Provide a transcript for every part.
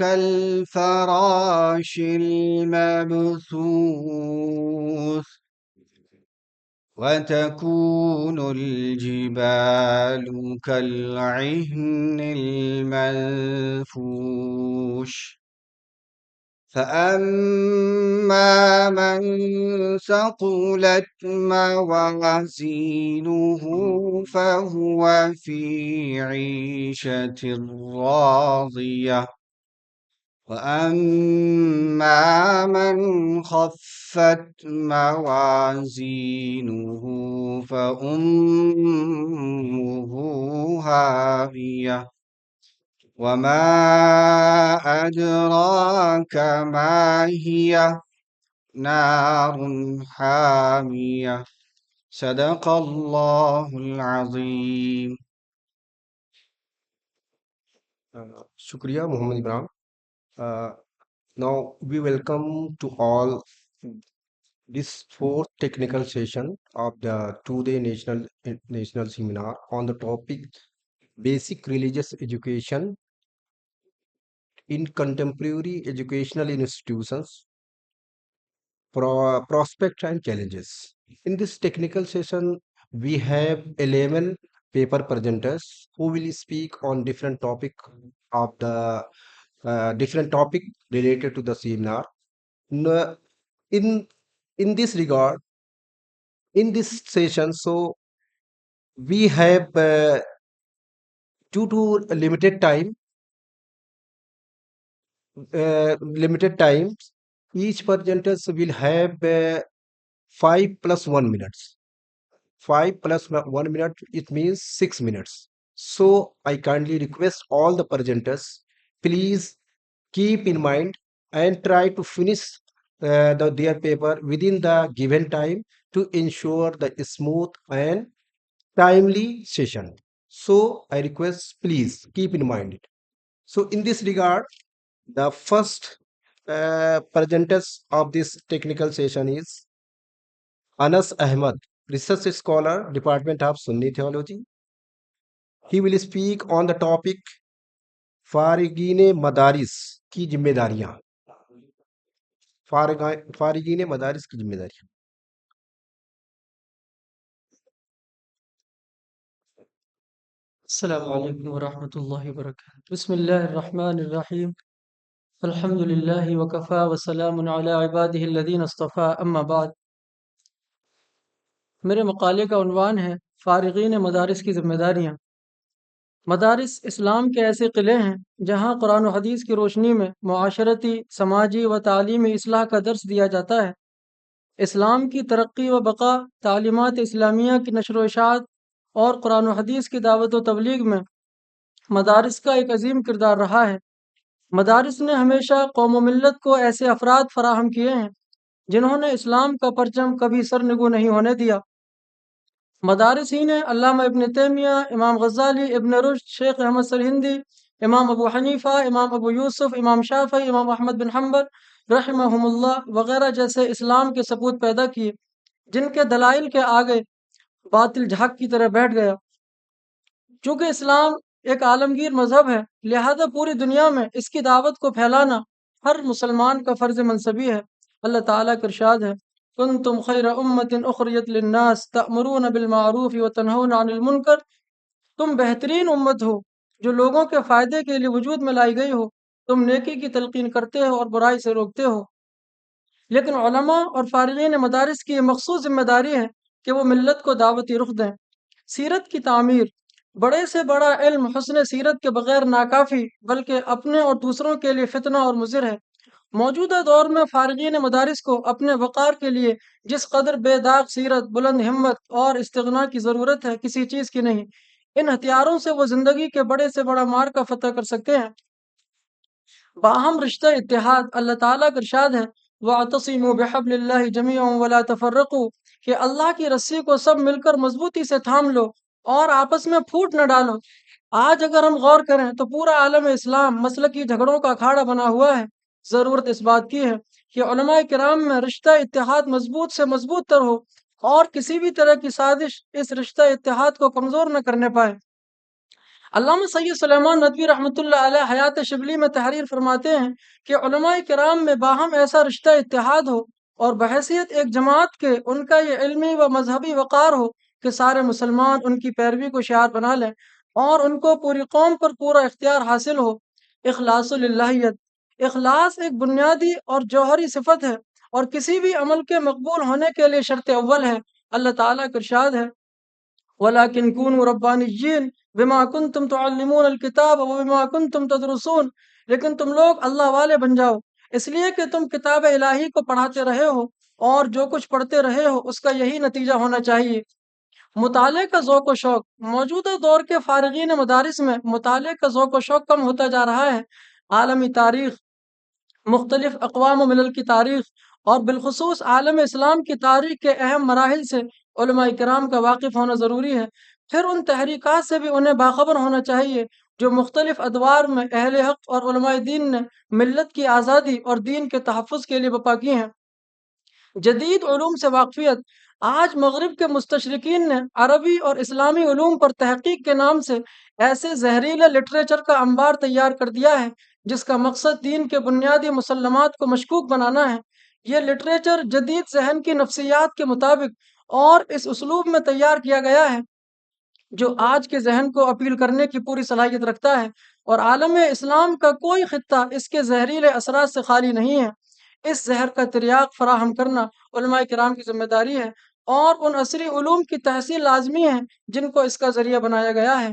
كالفراش المبثوث وتكون الجبال كالعهن المنفوش فأما من ثقلت موازينه فهو في عيشة راضية وأما من خفت موازينه فأمه هاوية وما أدراك ما هي نار حامية صدق الله العظيم. شکریہ محمد ابراہیم. Now we welcome to all this fourth technical session of the two-day national seminar on the topic Basic Religious Education in Contemporary Educational Institutions, Prospects and Challenges. In this technical session, we have 11 paper presenters who will speak on different topic of the different topic related to the seminar. N- In this regard, in this session, so we have due to limited time, each presenters will have 5 plus 1 minutes. 5 plus 1 minute, it means 6 minutes. So I kindly request all the presenters, please keep in mind and try to finish their paper within the given time to ensure the smooth and timely session. So I request, please keep in mind it. So in this regard, the first presenters of this technical session is Anas Ahmad, research scholar, Department of Sunni Theology. He will speak on the topic फारिगीन मदारिस की जिम्मेदारियां. फारिगीन मदारिस की जिम्मेदारियां. السلام علیکم ورحمۃ اللہ وبرکاتہ. بسم اللہ الرحمن الرحیم. الحمد للہ وکفا وسلام علی عبادہ الذین اصطفیٰ. اما بعد. میرے مقالے کا عنوان ہے فارغین مدارس کی ذمہ داریاں. مدارس اسلام کے ایسے قلعے ہیں جہاں قرآن و حدیث کی روشنی میں معاشرتی، سماجی و تعلیمی اصلاح کا درس دیا جاتا ہے. اسلام کی ترقی و بقا، تعلیمات اسلامیہ کی نشر و اشاعت اور قرآن و حدیث کی دعوت و تبلیغ میں مدارس کا ایک عظیم کردار رہا ہے. مدارس نے ہمیشہ قوم و ملت کو ایسے افراد فراہم کیے ہیں جنہوں نے اسلام کا پرچم کبھی سرنگو نہیں ہونے دیا. مدارس ہی نے علامہ ابن تیمیہ، امام غزالی، ابن رشد، شیخ احمد سرہندی، امام ابو حنیفہ، امام ابو یوسف، امام شافعی، امام احمد بن حنبل رحمہم اللہ وغیرہ جیسے اسلام کے سپوت پیدا کیے جن کے دلائل کے آگے باطل جھاگ کی طرح بیٹھ گیا. چونکہ اسلام ایک عالمگیر مذہب ہے، لہذا پوری دنیا میں اس کی دعوت کو پھیلانا ہر مسلمان کا فرض منصبی ہے. اللہ تعالیٰ کا ارشاد ہے کنتم خیر امت اخرجت للناس تأمرون بالمعروف وتنہون عن المنکر. تم بہترین امت ہو جو لوگوں کے فائدے کے لیے وجود میں لائی گئی ہو. تم نیکی کی تلقین کرتے ہو اور برائی سے روکتے ہو. لیکن علماء اور فارغین مدارس کی یہ مخصوص ذمہ داری ہے کہ وہ ملت کو دعوتی رخ دیں. سیرت کی تعمیر. بڑے سے بڑا علم حسن سیرت کے بغیر ناکافی بلکہ اپنے اور دوسروں کے لیے فتنہ اور مضر ہے. موجودہ دور میں فارغین مدارس کو اپنے وقار کے لیے جس قدر بے داغ سیرت، بلند ہمت اور استغنا کی ضرورت ہے کسی چیز کی نہیں. ان ہتھیاروں سے وہ زندگی کے بڑے سے بڑا معرکہ فتح کر سکتے ہیں. باہم رشتہ اتحاد. اللہ تعالیٰ کا ارشاد ہے وَاعْتَصِمُوا بِحَبْلِ اللَّهِ جَمِيعًا وَلَا تَفَرَّقُوا کہ اللہ کی رسی کو سب مل کر مضبوطی سے تھام لو اور آپس میں پھوٹ نہ ڈالو. آج اگر ہم غور کریں تو پورا عالم اسلام مسلکی جھگڑوں کا اکھاڑا بنا ہوا ہے. ضرورت اس بات کی ہے کہ علماء کرام میں رشتہ اتحاد مضبوط سے مضبوط تر ہو اور کسی بھی طرح کی سازش اس رشتہ اتحاد کو کمزور نہ کرنے پائے. علامہ سید سلیمان ندوی رحمۃ اللہ علیہ حیات شبلی میں تحریر فرماتے ہیں کہ علماء کرام میں باہم ایسا رشتہ اتحاد ہو اور بحیثیت ایک جماعت کے ان کا یہ علمی و مذہبی وقار ہو کہ سارے مسلمان ان کی پیروی کو شعار بنا لیں اور ان کو پوری قوم پر پورا اختیار حاصل ہو۔ اخلاص للہیت، اخلاص ایک بنیادی اور جوہری صفت ہے اور کسی بھی عمل کے مقبول ہونے کے لیے شرط اول ہے۔ اللہ تعالیٰ کا ارشاد ہے وَلَٰكِن كُونُوا رَبَّانِيِّينَ بِمَا كُنتُمْ تُعَلِّمُونَ الْكِتَابَ وَبِمَا كُنتُمْ تَدْرُسُونَ، لیکن تم لوگ اللہ والے بن جاؤ اس لیے کہ تم کتاب الہی کو پڑھاتے رہے ہو اور جو کچھ پڑھتے رہے ہو اس کا یہی نتیجہ ہونا چاہیے۔ مطالعے کا ذوق و شوق، موجودہ دور کے فارغین مدارس میں مطالعے کا ذوق و شوق کم ہوتا جا رہا ہے۔ عالمی تاریخ، مختلف اقوام و ملل کی تاریخ اور بالخصوص عالم اسلام کی تاریخ کے اہم مراحل سے علماء کرام کا واقف ہونا ضروری ہے۔ پھر ان تحریکات سے بھی انہیں باخبر ہونا چاہیے جو مختلف ادوار میں اہل حق اور علماء دین نے ملت کی آزادی اور دین کے تحفظ کے لیے برپا کی ہیں۔ جدید علوم سے واقفیت، آج مغرب کے مستشرقین نے عربی اور اسلامی علوم پر تحقیق کے نام سے ایسے زہریلے لٹریچر کا انبار تیار کر دیا ہے جس کا مقصد دین کے بنیادی مسلمات کو مشکوک بنانا ہے۔ یہ لٹریچر جدید ذہن کی نفسیات کے مطابق اور اس اسلوب میں تیار کیا گیا ہے جو آج کے ذہن کو اپیل کرنے کی پوری صلاحیت رکھتا ہے، اور عالم اسلام کا کوئی خطہ اس کے زہریلے اثرات سے خالی نہیں ہے۔ اس زہر کا تریاق فراہم کرنا علماء کرام کی ذمہ داری ہے اور ان عصری علوم کی تحصیل لازمی ہے جن کو اس کا ذریعہ بنایا گیا ہے۔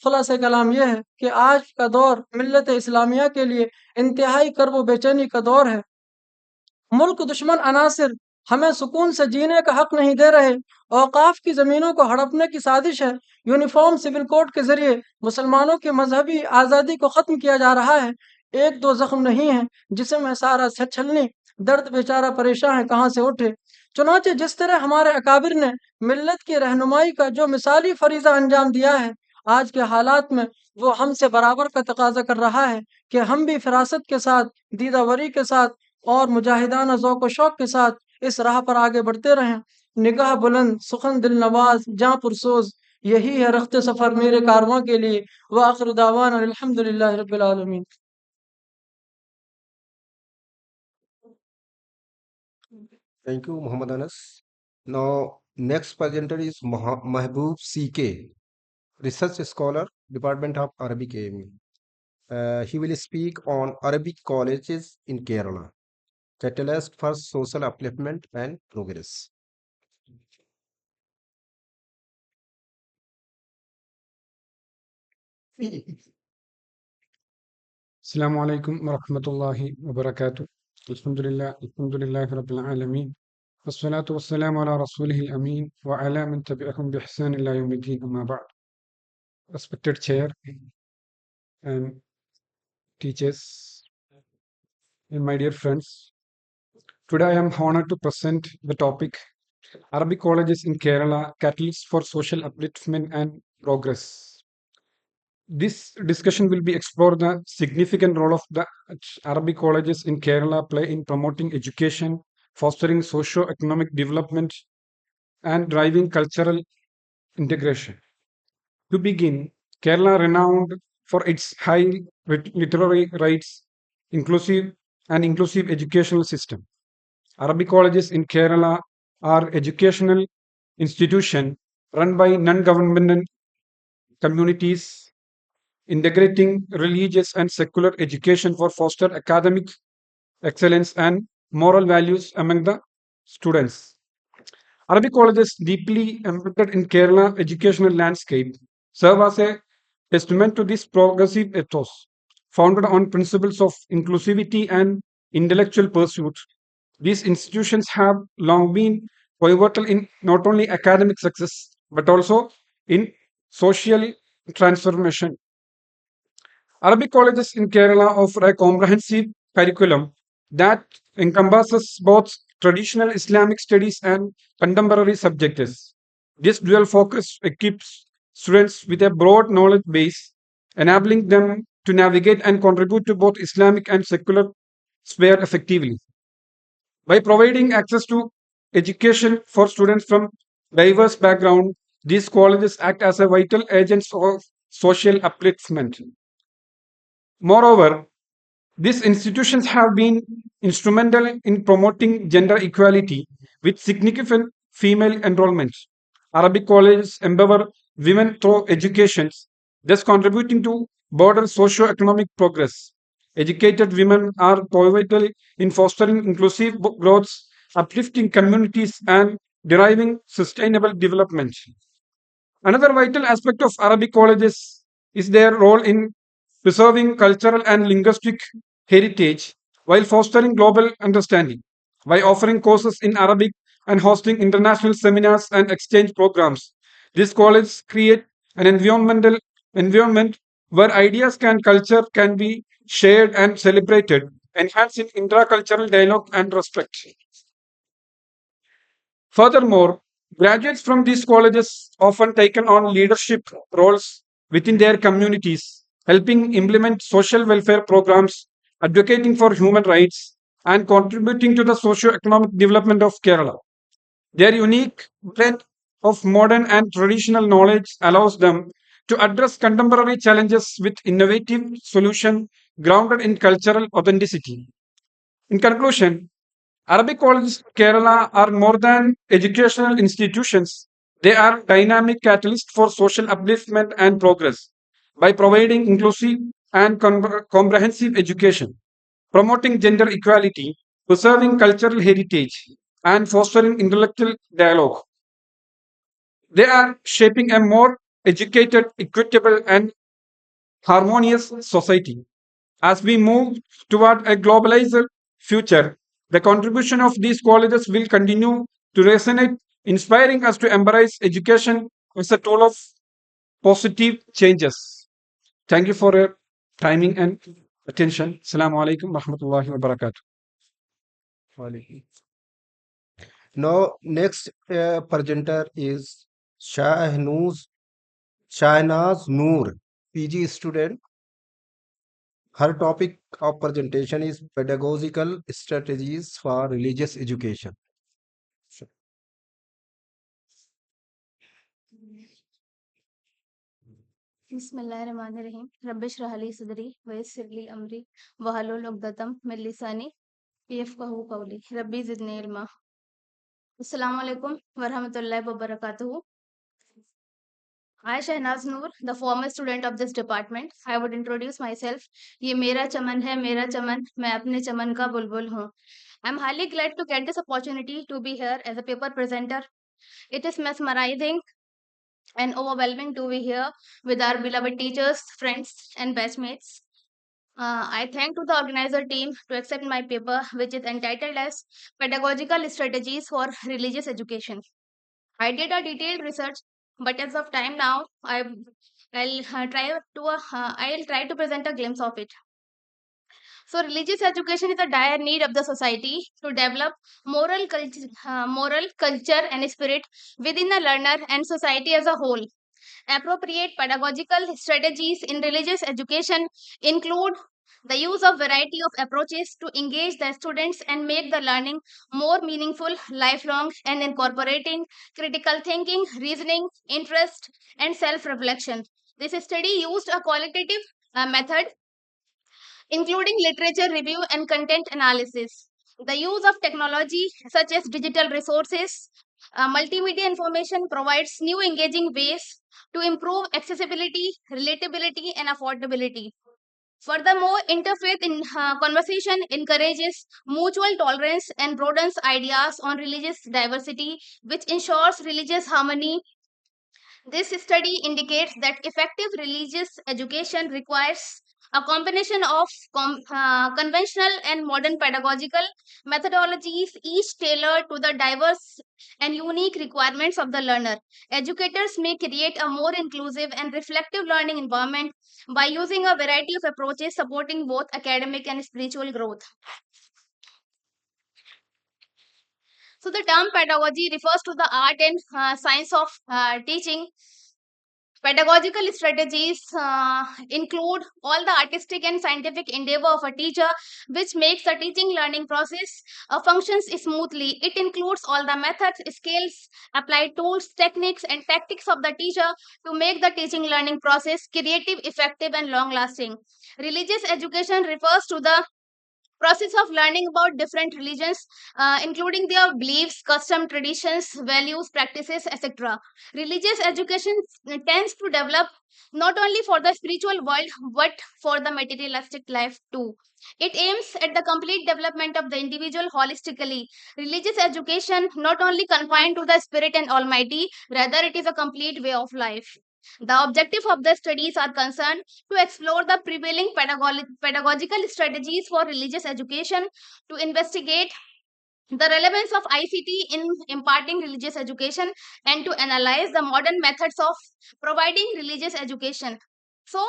خلاصہ کلام یہ ہے کہ آج کا دور ملت اسلامیہ کے لیے انتہائی کرب و بے چینی کا دور ہے۔ ملک دشمن عناصر ہمیں سکون سے جینے کا حق نہیں دے رہے، اوقاف کی زمینوں کو ہڑپنے کی سازش ہے، یونیفارم سول کوڈ کے ذریعے مسلمانوں کی مذہبی آزادی کو ختم کیا جا رہا ہے۔ ایک دو زخم نہیں ہے جسم ہے سارا چھلنی، درد بیچارہ پریشاں ہے کہاں سے اٹھے۔ چنانچہ جس طرح ہمارے اکابر نے ملت کی رہنمائی کا جو مثالی فریضہ انجام دیا ہے، آج کے حالات میں وہ ہم سے برابر کا تقاضا کر رہا ہے کہ ہم بھی فراست کے ساتھ، دیدہ وری کے ساتھ اور مجاہدانہ ذوق و شوق کے ساتھ اس راہ پر آگے بڑھتے رہیں۔ نگاہ بلند، سخن دل نواز، جاں پرسوز، یہی ہے رخت سفر میرے کارواں کے لیے۔ وآخر دعوانا الحمدللہ رب العالمین۔ Thank you, Muhammad Anas. Now, next presenter is Mahboob CK, research scholar, Department of Arabic AME. He will speak on Arabic colleges in Kerala, catalyst for social upliftment and progress. السلام عليكم ورحمة الله وبركاته. الحمد لله رب العالمين، والصلاة والسلام على رسوله الأمين وعلى من تبعهم بإحسان إلى يوم الدين. أما بعد. Respected chair and teachers and my dear friends, today I am honored to present the topic Arabic colleges in Kerala, catalysts for social upliftment and progress. This discussion will be explore the significant role of the Arabic colleges in Kerala play in promoting education, fostering socio-economic development, and driving cultural integration. To begin, Kerala, renowned for its high literary rates, inclusive educational system. Arabic colleges in Kerala are educational institutions run by non-governmental communities, integrating religious and secular education for foster academic excellence and moral values among the students. Arabic colleges, deeply embedded in Kerala educational landscape, serve as a testament to this progressive ethos, founded on principles of inclusivity and intellectual pursuit. These institutions have long been pivotal in not only academic success but also in social transformation. Arabic colleges in Kerala offer a comprehensive curriculum that encompasses both traditional Islamic studies and contemporary subjects. This dual focus equips students with a broad knowledge base, enabling them to navigate and contribute to both Islamic and secular sphere effectively. By providing access to education for students from diverse backgrounds, these colleges act as a vital agents of social upliftment. Moreover, these institutions have been instrumental in promoting gender equality with significant female enrollment. Arabic colleges empower women through education, thus contributing to broader socio-economic progress. Educated women are pivotal in fostering inclusive growth, uplifting communities, and deriving sustainable development. Another vital aspect of Arabic colleges is their role in preserving cultural and linguistic heritage while fostering global understanding. By offering courses in Arabic and hosting international seminars and exchange programs, these colleges create an environment where ideas and culture can be shared and celebrated, enhancing intracultural dialogue and respect. Furthermore, graduates from these colleges often taken on leadership roles within their communities, helping implement social welfare programs, advocating for human rights, and contributing to the socio-economic development of Kerala. Their unique blend of modern and traditional knowledge allows them to address contemporary challenges with innovative solutions grounded in cultural authenticity. In conclusion, Arabic colleges in Kerala are more than educational institutions. They are dynamic catalysts for social upliftment and progress by providing inclusive and comprehensive education, promoting gender equality, preserving cultural heritage, and fostering intellectual dialogue. They are shaping a more educated, equitable, and harmonious society. As we move toward a globalized future, the contribution of these colleges will continue to resonate, inspiring us to embrace education as a tool of positive changes. Thank you for your timing and attention. Assalamu alaikum rahmatullahi wa barakatuh. Now, next presenter is Shahnuz Shahnaz Noor, PG student. Her topic of presentation is pedagogical strategies for religious education. बिस्मिल्लाहिर्रहमानिर्रहीम रब्बिश रह ली सदरी वयस्सिर ली अमरी वहलुल उक़दतम मिन लिसानी यफ़क़हू क़ौली रब्बी ज़िदनी इल्मा अस्सलामु अलैकुम व रहमतुल्लाहि व बरकातुहू I Shahnaz Noor, the former student of this department. I would introduce myself. ये मेरा चमन है मेरा चमन मैं अपने चमन का बुलबुल हूँ. I'm highly glad to get this opportunity to be here as a paper presenter. It is mesmerizing and overwhelming to be here with our beloved teachers, friends, and batchmates. I thank to the organizer team to accept my paper, which is entitled as Pedagogical Strategies for Religious Education. I did a detailed research, but as of time now, I'll try to present a glimpse of it. So, religious education is a dire need of the society to develop moral culture and spirit within the learner and society as a whole. Appropriate pedagogical strategies in religious education include the use of variety of approaches to engage the students and make the learning more meaningful, lifelong, and incorporating critical thinking, reasoning, interest, and self-reflection. This study used a qualitative method including literature review and content analysis. The use of technology such as digital resources, multimedia information provides new engaging ways to improve accessibility, relatability, and affordability. Furthermore, conversation encourages mutual tolerance and broadens ideas on religious diversity, which ensures religious harmony. This study indicates that effective religious education requires a combination of conventional and modern pedagogical methodologies, each tailored to the diverse and unique requirements of the learner. Educators may create a more inclusive and reflective learning environment by using a variety of approaches supporting both academic and spiritual growth. So, the term pedagogy refers to the art and science of teaching Pedagogical strategies include all the artistic and scientific endeavor of a teacher, which makes the teaching learning process functions smoothly. It includes all the methods, skills, applied tools, techniques, and tactics of the teacher to make the teaching learning process creative, effective, and long lasting. Religious education refers to the process of learning about different religions, including their beliefs, custom, traditions, values, practices, etc. Religious education tends to develop not only for the spiritual world but for the materialistic life too. It aims at the complete development of the individual holistically. Religious education not only confined to the spirit and almighty, rather it is a complete way of life. The objective of the studies are concerned to explore the prevailing pedagogical strategies for religious education, to investigate the relevance of ICT in imparting religious education, and to analyze the modern methods of providing religious education. So,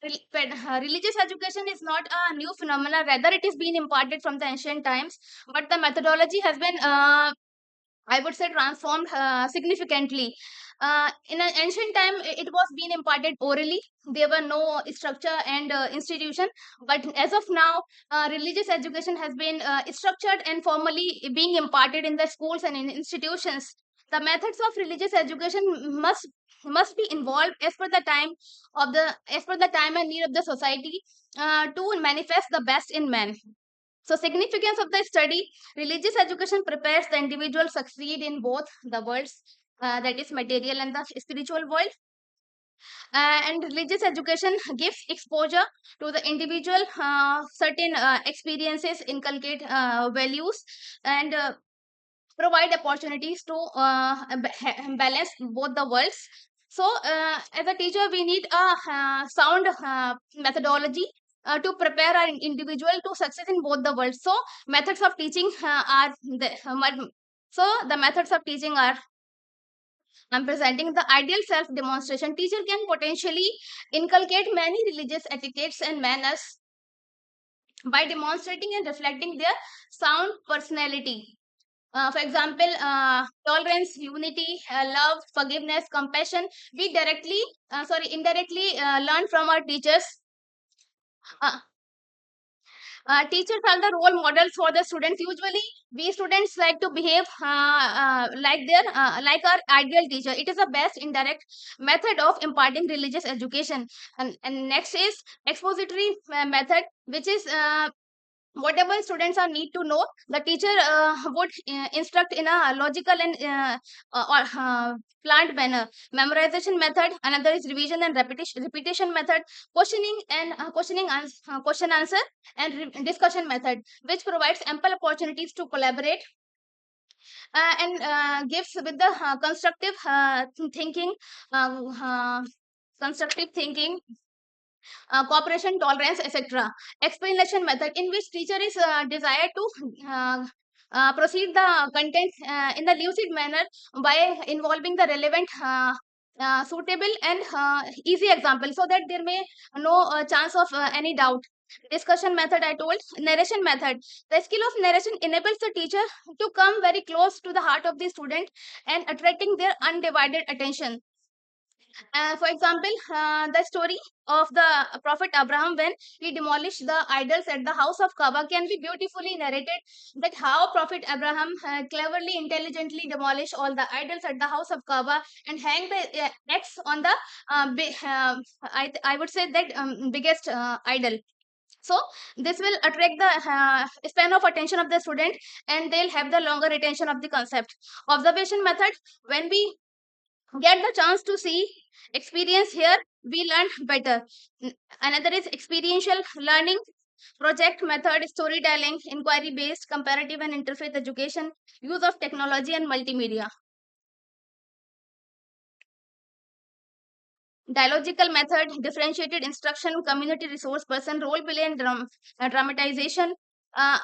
religious education is not a new phenomenon, rather, it is being imparted from the ancient times, but the methodology has been I would say transformed significantly. In an ancient time, it was being imparted orally. There were no structure and institution. But as of now, religious education has been structured and formally being imparted in the schools and in institutions. The methods of religious education must be involved as per the time and need of the society to manifest the best in man. So, significance of the study: religious education prepares the individual succeed in both the worlds, that is material and the spiritual world. And religious education gives exposure to the individual, certain experiences, inculcate values, and provide opportunities to balance both the worlds. So, as a teacher, we need a sound methodology to prepare our individual to succeed in both the worlds. So, methods of teaching are the methods of teaching are. I'm presenting the ideal self demonstration. Teacher can potentially inculcate many religious etiquettes and manners by demonstrating and reflecting their sound personality. For example, tolerance, unity, love, forgiveness, compassion. We indirectly learn from our teachers. Uh, Teachers are the role models for the students. Usually, we students like to behave like our ideal teacher. It is the best indirect method of imparting religious education. And next is expository method, which is whatever students are need to know, the teacher would instruct in a logical and or planned manner. Memorization method, another is revision and repetition method. Questioning and question answer and discussion method, which provides ample opportunities to collaborate and gives with the thinking uh, uh, constructive thinking, cooperation, tolerance, etc. Explanation method, in which teacher is desired to proceed the content in the lucid manner by involving the relevant, suitable, and easy example, so that there may no chance of any doubt. Discussion method, I told. Narration method, the skill of narration enables the teacher to come very close to the heart of the student and attracting their undivided attention. For example, the story of the Prophet Abraham when he demolished the idols at the house of Kaaba can be beautifully narrated. That how Prophet Abraham cleverly, intelligently demolished all the idols at the house of Kaaba and hang the axe on the I would say that biggest idol. So this will attract the span of attention of the student, and they'll have the longer retention of the concept. Observation method, when we get the chance to see, experience, here, we learn better. Another is experiential learning, project method, storytelling, inquiry based, comparative and interfaith education, use of technology and multimedia. Dialogical method, differentiated instruction, community resource person, role play, and dramatization. uh,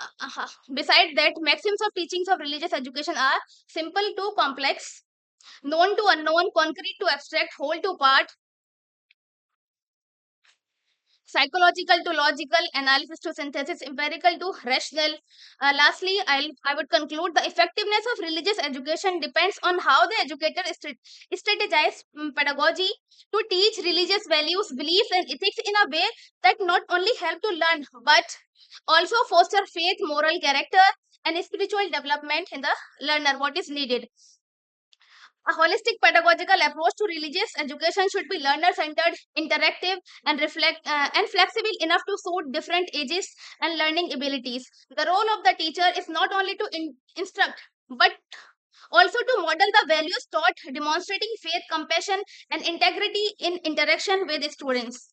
Beside that, maxims of teachings of religious education are simple to complex, known to unknown, concrete to abstract, whole to part, psychological to logical, analysis to synthesis, empirical to rational. Lastly, I would conclude the effectiveness of religious education depends on how the educator strategize pedagogy to teach religious values, beliefs, and ethics in a way that not only help to learn but also foster faith, moral character, and spiritual development in the learner. What is needed? A holistic pedagogical approach to religious education should be learner-centered, interactive, and and flexible enough to suit different ages and learning abilities. The role of the teacher is not only to instruct, but also to model the values taught, demonstrating faith, compassion, and integrity in interaction with students.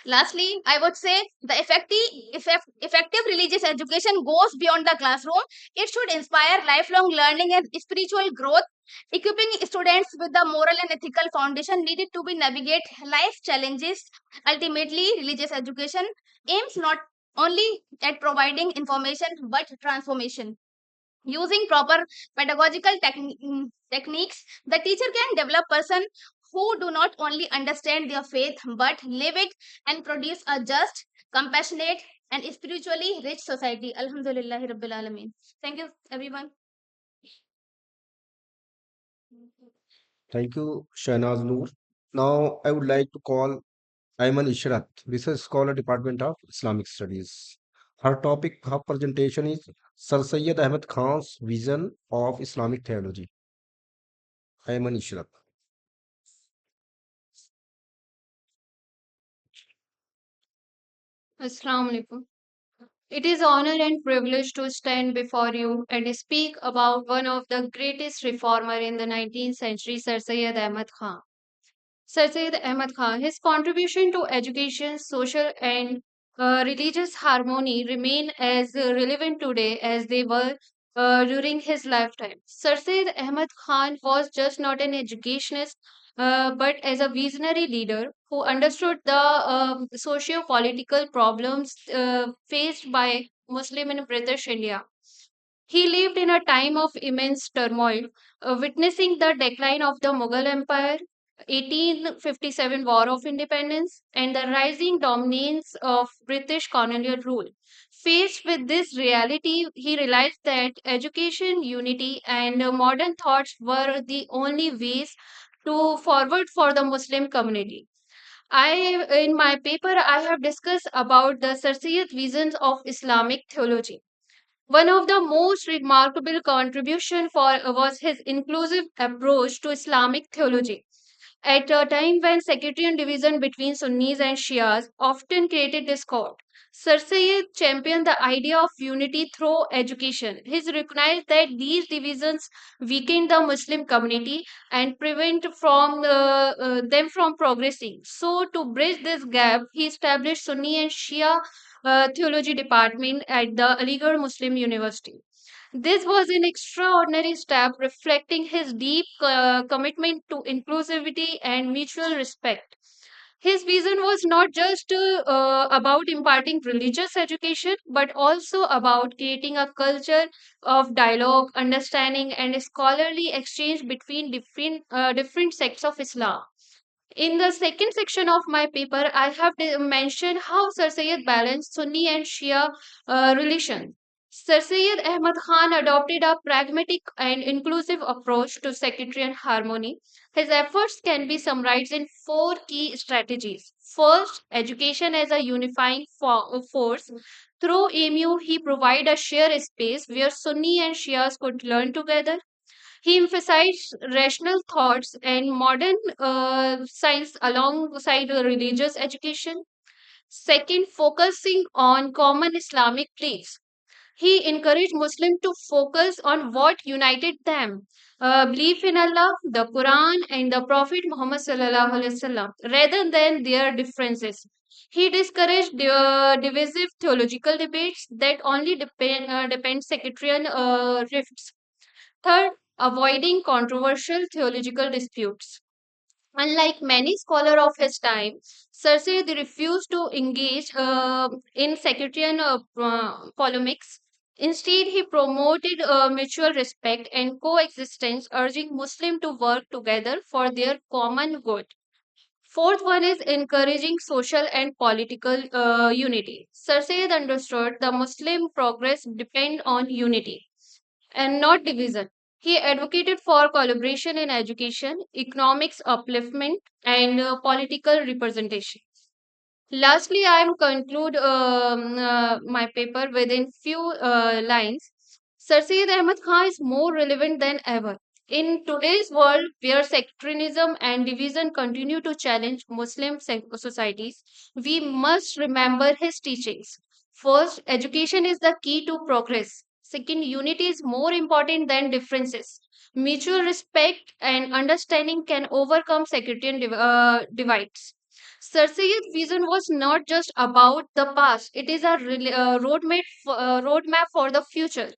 Lastly, I would say the effective religious education goes beyond the classroom. It should inspire lifelong learning and spiritual growth, equipping students with the moral and ethical foundation needed to be navigate life challenges. Ultimately, religious education aims not only at providing information but transformation. Using proper pedagogical techniques, the teacher can develop person who do not only understand their faith but live it and produce a just, compassionate, and spiritually rich society. Alhamdulillah Rabbil Alameen. Thank you, everyone. Thank you, Shahnaz Noor. Now, I would like to call Ayman Ishrat, Research Scholar, Department of Islamic Studies. Her topic, her presentation is Sir Syed Ahmed Khan's Vision of Islamic Theology. Ayman Ishrat. Assalamu alaikum. It is honor and privilege to stand before you and speak about one of the greatest reformer in the 19th century, Sir Syed Ahmad Khan. Sir Syed Ahmad Khan, his contribution to education, social and religious harmony remain as relevant today as they were during his lifetime. Sir Syed Ahmad Khan was just not an educationist, but as a visionary leader who understood the socio-political problems faced by Muslim in British India. He lived in a time of immense turmoil, witnessing the decline of the Mughal Empire, 1857 War of Independence, and the rising dominance of British colonial rule. Faced with this reality, he realized that education, unity, and modern thoughts were the only ways to forward for the Muslim community. In my paper, I have discussed about the Sarsiyyat visions of Islamic theology. One of the most remarkable contribution for was his inclusive approach to Islamic theology. At a time when sectarian division between Sunnis and Shias often created discord, Sir Sayyid championed the idea of unity through education. He recognized that these divisions weaken the Muslim community and prevent them from progressing. So, to bridge this gap, he established Sunni and Shia theology department at the Aligarh Muslim University. This was an extraordinary step reflecting his deep commitment to inclusivity and mutual respect. His vision was not just about imparting religious education, but also about creating a culture of dialogue, understanding, and scholarly exchange between different sects of Islam. In the second section of my paper, I have mentioned how Sir Syed balanced Sunni and Shia relations. Sir Syed Ahmad Khan adopted a pragmatic and inclusive approach to sectarian harmony. His efforts can be summarized in four key strategies. First, education as a unifying force. Through AMU, he provided a shared space where Sunni and Shias could learn together. He emphasized rational thoughts and modern science alongside religious education. Second, focusing on common Islamic beliefs. He encouraged Muslims to focus on what united them belief in Allah, the Quran, and the Prophet Muhammad sallallahu alaihi wasallam, rather than their differences. He discouraged divisive theological debates that only depend sectarian rifts. Third, avoiding controversial theological disputes. Unlike many scholars of his time, Cersei refused to engage in sectarian polemics. Instead, he promoted mutual respect and coexistence, urging Muslims to work together for their common good. Fourth one is encouraging social and political unity. Sir Syed understood the Muslim progress depend on unity and not division. He advocated for collaboration in education, economics upliftment, and political representation. Lastly, I will conclude my paper within few lines. Sir Syed Ahmad Khan is more relevant than ever. In today's world, where sectarianism and division continue to challenge Muslim societies, we must remember his teachings. First, education is the key to progress. Second, unity is more important than differences. Mutual respect and understanding can overcome sectarian divides. Sir Syed's vision was not just about the past, it is a roadmap for the future.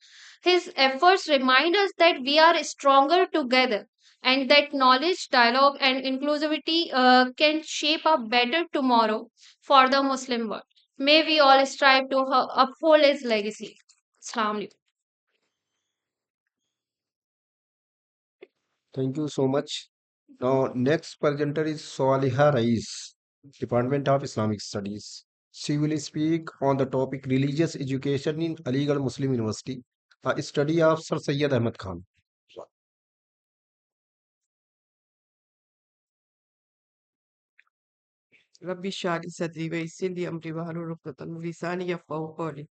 His efforts remind us that we are stronger together and that knowledge, dialogue, and inclusivity can shape a better tomorrow for the Muslim world. May we all strive to uphold his legacy. Assalamu alaikum. Thank you so much. Now, next presenter is Saliha Rais, Department of Islamic Studies. She will speak on the topic Religious Education in Aligarh Muslim University, a study of Sir Syed Ahmad Khan. رب اشرح لي صدري ويسر لي أمري واحلل عقدة من لساني يفقهوا قولي.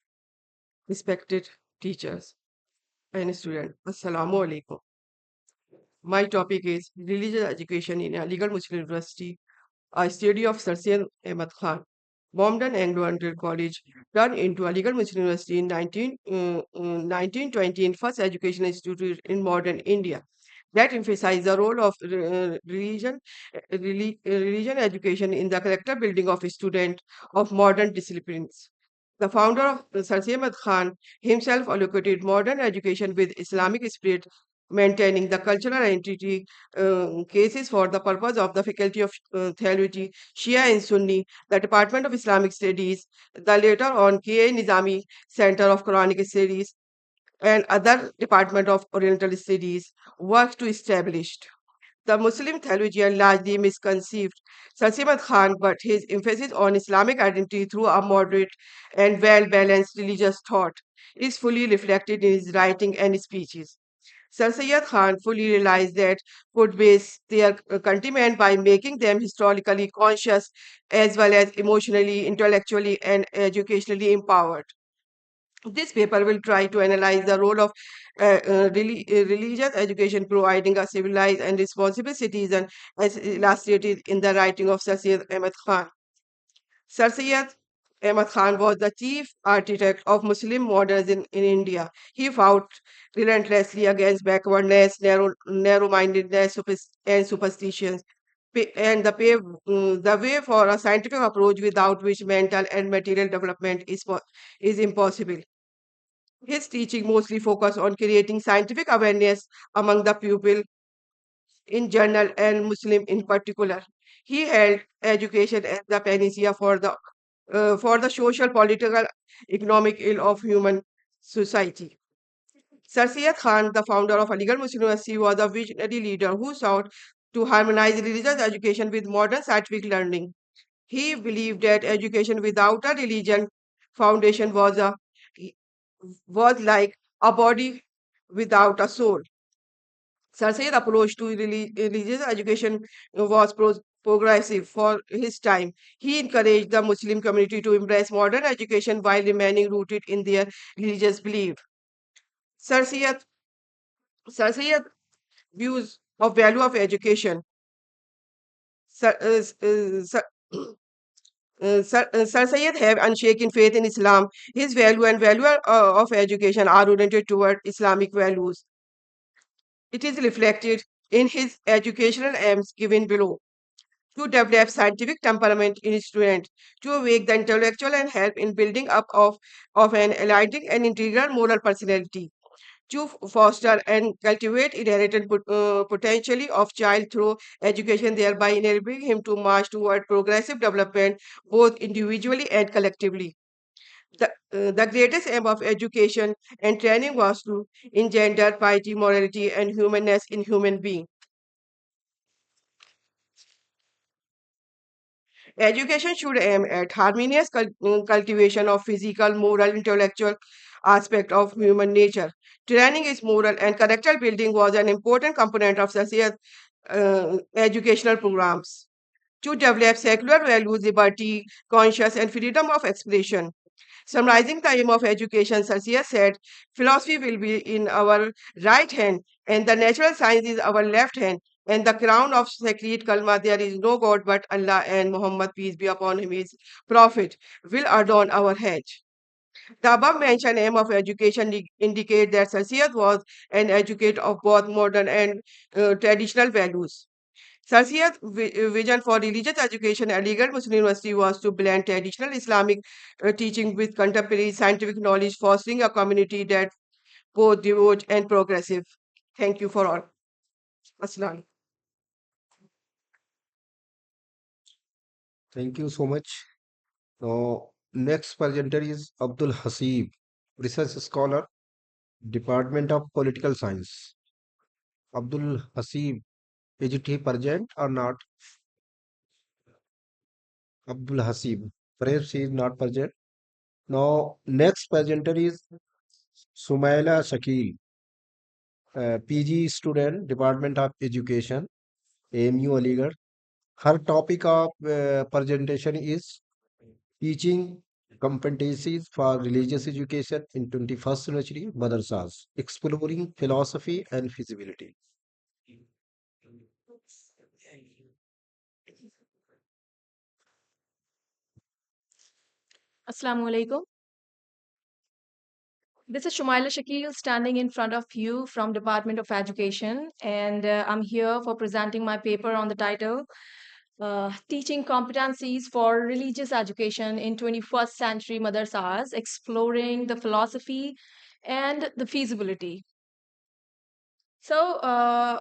Respected teachers and students, Assalamu alaikum. My topic is Religious Education in Aligarh Muslim University, a study of Sir Syed Ahmad Khan. Bombed Anglo-Indian College turned into Aligarh Muslim University in 1920 in first education institute in modern India that emphasized the role of religion education in the character building of a student of modern disciplines. The founder of Sir Ahmad Khan himself allocated modern education with Islamic spirit, maintaining the cultural identity cases for the purpose of the Faculty of Theology, Shia and Sunni, the Department of Islamic Studies, the later on K.A. Nizami Center of Quranic Studies, and other Department of Oriental Studies worked to establish. The Muslim theologian largely misconceived Sir Ahmad Khan, but his emphasis on Islamic identity through a moderate and well-balanced religious thought is fully reflected in his writing and speeches. Sir Syed Khan fully realized that could base their countrymen by making them historically conscious as well as emotionally, intellectually, and educationally empowered. This paper will try to analyze the role of religious education providing a civilized and responsible citizen as illustrated in the writing of Sir Syed Ahmad Khan. Sir Syed Ahmad Khan was the chief architect of Muslim modernism in India. He fought relentlessly against backwardness, narrow-mindedness, and superstitions, and the way for a scientific approach without which mental and material development is impossible. His teaching mostly focused on creating scientific awareness among the people in general and Muslim in particular. He held education as the panacea for the social, political, economic ill of human society. Sir Syed Khan, the founder of Aligarh Muslim University, was a visionary leader who sought to harmonize religious education with modern scientific learning. He believed that education without a religion foundation was like a body without a soul. Sir Syed's approach to religious education was progressive for his time. He encouraged the Muslim community to embrace modern education while remaining rooted in their religious belief. Sir Syed, Sir Syed views of value of education. Sir, Sir, Sir Syed have unshaken faith in Islam. His value of education are oriented toward Islamic values. It is reflected in his educational aims given below. To develop scientific temperament in students, to awake the intellectual and help in building up of an enlightened and integral moral personality, to foster and cultivate inherent potentially of child through education, thereby enabling him to march toward progressive development both individually and collectively. The greatest aim of education and training was to engender piety, morality, and humanness in human beings. Education should aim at harmonious cultivation of physical, moral, intellectual aspect of human nature. Training is moral and character building was an important component of Sasiyat educational programs to develop secular values, liberty, conscience, and freedom of expression. Summarizing the aim of education, Sarsia said, philosophy will be in our right hand, and the natural science is our left hand, and the crown of sacred Kalma, there is no God but Allah, and Muhammad, peace be upon him, his prophet, will adorn our head. The above mentioned aim of education indicate that Sarsiat was an educator of both modern and traditional values. Sarsia's vision for religious education at Aligarh Muslim University was to blend traditional Islamic teaching with contemporary scientific knowledge, fostering a community that both devout and progressive. Thank you for all. Aslan. Thank you so much. Now, next presenter is Abdul Hasib, research scholar, Department of Political Science. Abdul Hasib, is it he present or not? Abdul Hasib, perhaps he is not present. Now, next presenter is Sumaila Shakil, PG student, Department of Education, AMU Aligarh. Her topic of presentation is teaching competencies for religious education in 21st century madrasas, exploring philosophy and feasibility. Assalamu alaikum. This is Shumaila Shakil standing in front of you from Department of Education, and I'm here for presenting my paper on the title Teaching Competencies for Religious Education in 21st Century Madrasas, Exploring the Philosophy and the Feasibility. So,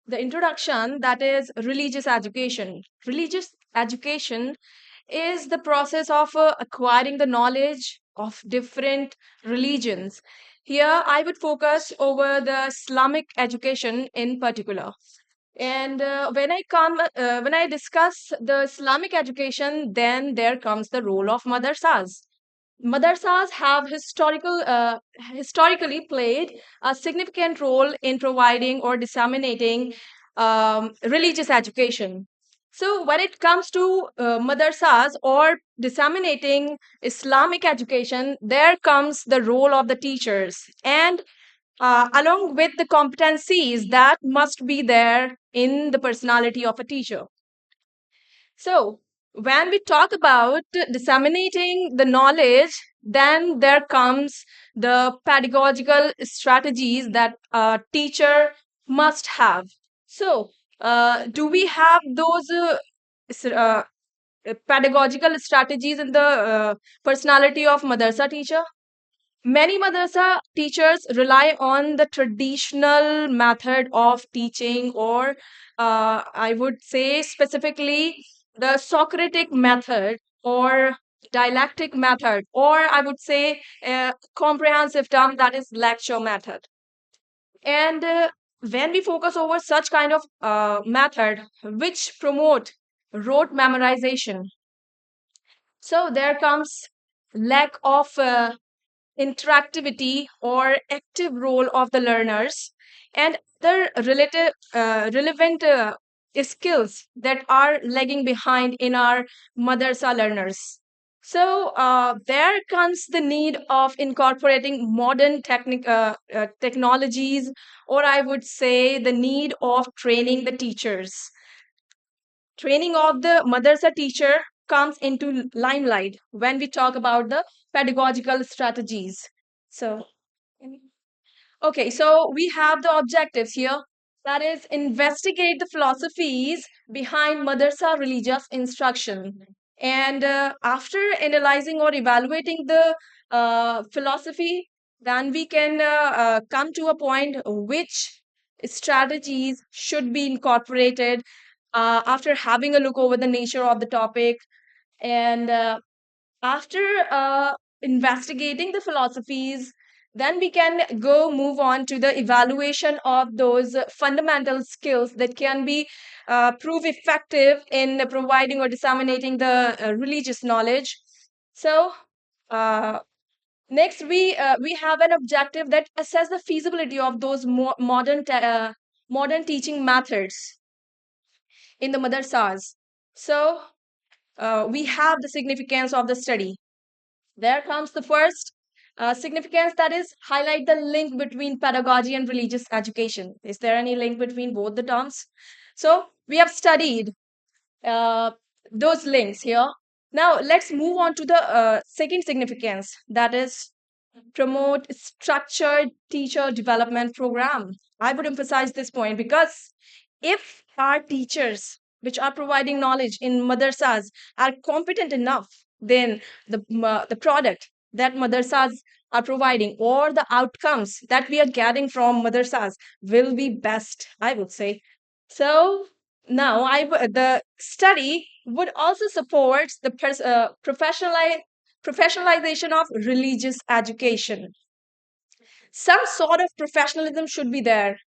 the introduction, that is religious education. Religious education is the process of acquiring the knowledge of different religions. Here, I would focus over the Islamic education in particular. And when I discuss the Islamic education, then there comes the role of madrasas. Madrasas have historically played a significant role in providing or disseminating religious education. So, when it comes to madrasas or disseminating Islamic education, there comes the role of the teachers, and along with the competencies that must be there in the personality of a teacher. So, when we talk about disseminating the knowledge, then there comes the pedagogical strategies that a teacher must have. So, do we have those pedagogical strategies in the personality of madrasa teacher? Many madrasa teachers rely on the traditional method of teaching, or I would say specifically the Socratic method, or dialectic method, or I would say a comprehensive term, that is lecture method. And when we focus over such kind of method which promote rote memorization, so there comes lack of interactivity or active role of the learners, and other relevant skills that are lagging behind in our madrasa learners. So there comes the need of incorporating modern technologies, or I would say the need of training the teachers. Training of the madrasa teacher comes into limelight when we talk about the pedagogical strategies. So, okay, so we have the objectives here. That is, investigate the philosophies behind madrasa religious instruction. And after analyzing or evaluating the philosophy, then we can come to a point which strategies should be incorporated after having a look over the nature of the topic, and after investigating the philosophies, then we can go move on to the evaluation of those fundamental skills that can be prove effective in providing or disseminating the religious knowledge. So uh, next we have an objective that assess the feasibility of those modern teaching methods in the madrasas. So we have the significance of the study. There comes the first significance, that is highlight the link between pedagogy and religious education. Is there any link between both the terms? So we have studied uh, those links here. Now let's move on to the second significance, that is promote structured teacher development program. I would emphasize this point because if our teachers which are providing knowledge in madrasas are competent enough, then the product that madrasas are providing or the outcomes that we are getting from madrasas will be best, I would say. So now the study would also support the professionalization of religious education. Some sort of professionalism should be there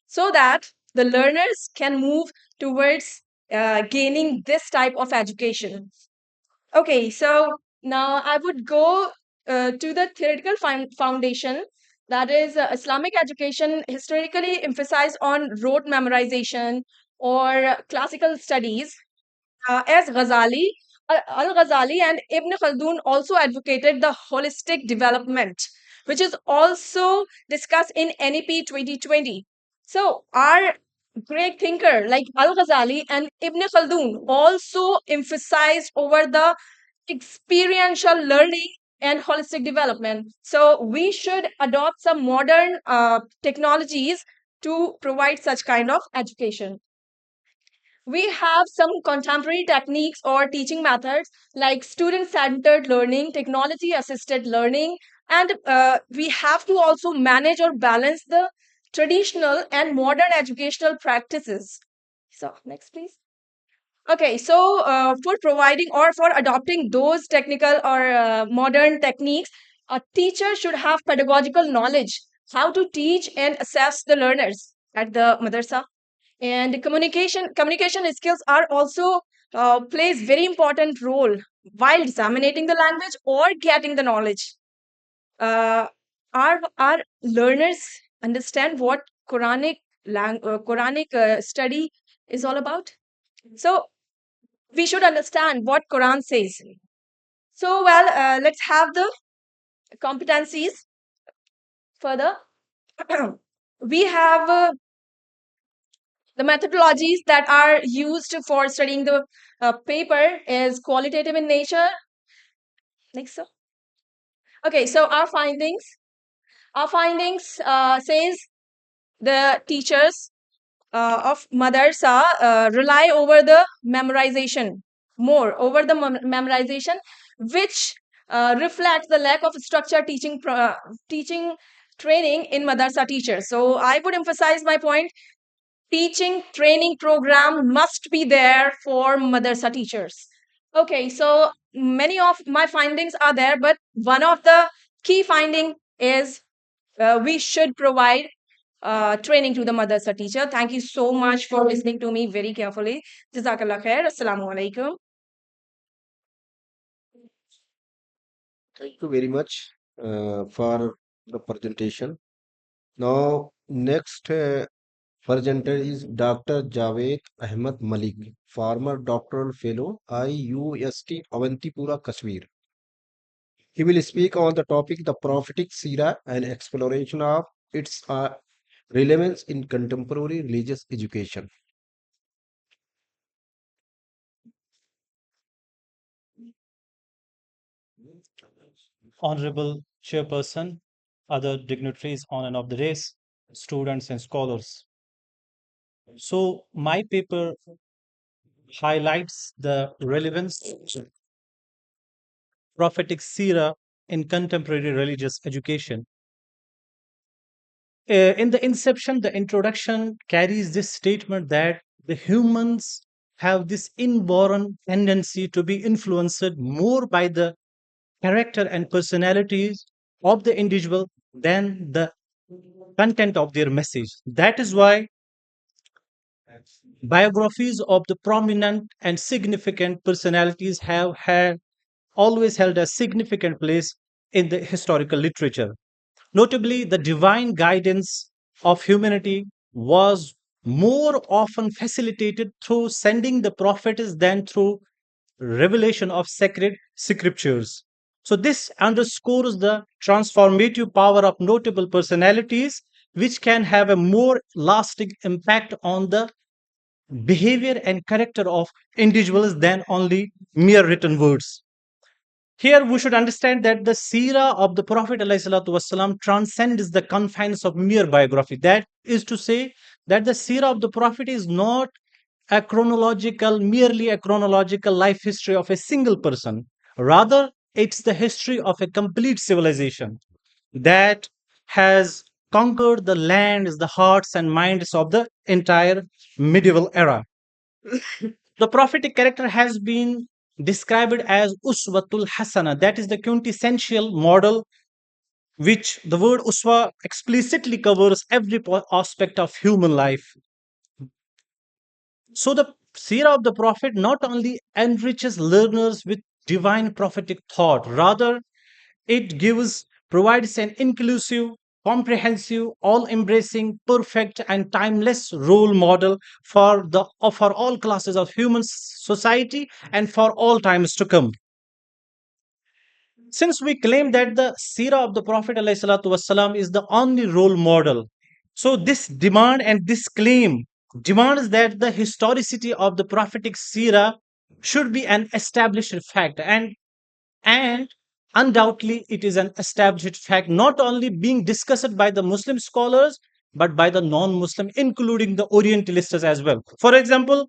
so that the learners can move towards gaining this type of education. Okay, so now I would go to the theoretical foundation. That is, Islamic education historically emphasized on rote memorization or classical studies, as Al-Ghazali and Ibn Khaldun also advocated the holistic development, which is also discussed in NEP 2020. So our great thinker like Al-Ghazali and Ibn Khaldun also emphasized over the experiential learning and holistic development. So we should adopt some modern technologies to provide such kind of education. We have some contemporary techniques or teaching methods like student centered learning, technology assisted learning, and we have to also manage or balance the traditional and modern educational practices. So, next, please. Okay, so for providing or for adopting those technical or modern techniques, a teacher should have pedagogical knowledge how to teach and assess the learners at the madrasa. And communication skills are also plays very important role while disseminating the language or getting the knowledge. uh, our learners understand what Quranic study is all about? So we should understand what Quran says. So well, let's have the competencies further. We have the methodologies that are used for studying the paper is qualitative in nature. Next, sir. Okay, so our findings says the teachers of madrasa rely over the memorization, more over the memorization, which reflects the lack of structured teaching training in madrasa teachers. So I would emphasize my point, teaching training program must be there for madrasa teachers. Okay, so many of my findings are there, but one of the key finding is we should provide training to the madrasa teacher. Thank you so much for listening to me very carefully. Jazakallah khair. Assalamu alaikum. Thank you very much for the presentation. Now, next presenter is Dr. Javed Ahmed Malik, former doctoral fellow, IUST Avantipura, Kashmir. He will speak on the topic the prophetic seerah and exploration of its relevance in contemporary religious education. Honorable Chairperson, other dignitaries on and off the race, students and scholars. So my paper highlights the relevance of prophetic seerah in contemporary religious education. In the inception, the introduction carries this statement that the humans have this inborn tendency to be influenced more by the character and personalities of the individual than the content of their message. That is why biographies of the prominent and significant personalities have had always held a significant place in the historical literature. Notably, the divine guidance of humanity was more often facilitated through sending the prophets than through revelation of sacred scriptures. So, this underscores the transformative power of notable personalities, which can have a more lasting impact on the behavior and character of individuals than only mere written words. Here we should understand that the seerah of the Prophet ﷺ transcends the confines of mere biography. That is to say, that the seerah of the Prophet is not merely a chronological life history of a single person. Rather, it's the history of a complete civilization that has conquered the lands, the hearts, and minds of the entire medieval era. The prophetic character has been described as Uswatul Hasana, that is the quintessential model, which the word Uswa explicitly covers every aspect of human life. So, the seerah of the Prophet not only enriches learners with divine prophetic thought, rather, it provides an inclusive, comprehensive, all-embracing, perfect, and timeless role model for all classes of human society and for all times to come. Since we claim that the seerah of the Prophet ﷺ is the only role model, so this demand and this claim demands that the historicity of the prophetic seerah should be an established fact, and undoubtedly it is an established fact, not only being discussed by the Muslim scholars but by the non-Muslim, including the Orientalists as well. For example,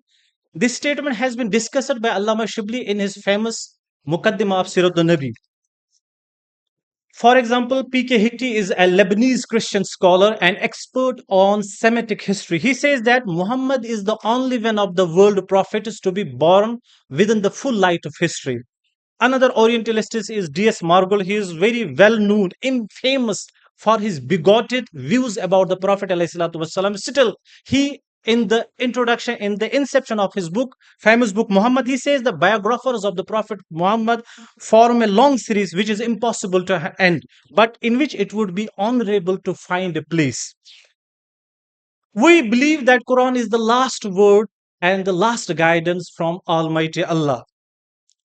this statement has been discussed by Allama Shibli in his famous Muqaddimah of Sirat al-Nabi. For example, P.K. Hickty is a Lebanese Christian scholar and expert on Semitic history. He says that Muhammad is the only one of the world prophets to be born within the full light of history. Another Orientalist is D.S. Margol. He is very well known, infamous for his bigoted views about the Prophet ﷺ. Still, he, in the introduction, in the inception of his book, famous book Muhammad, he says the biographers of the Prophet Muhammad form a long series which is impossible to end, but in which it would be honorable to find a place. We believe that Quran is the last word and the last guidance from Almighty Allah.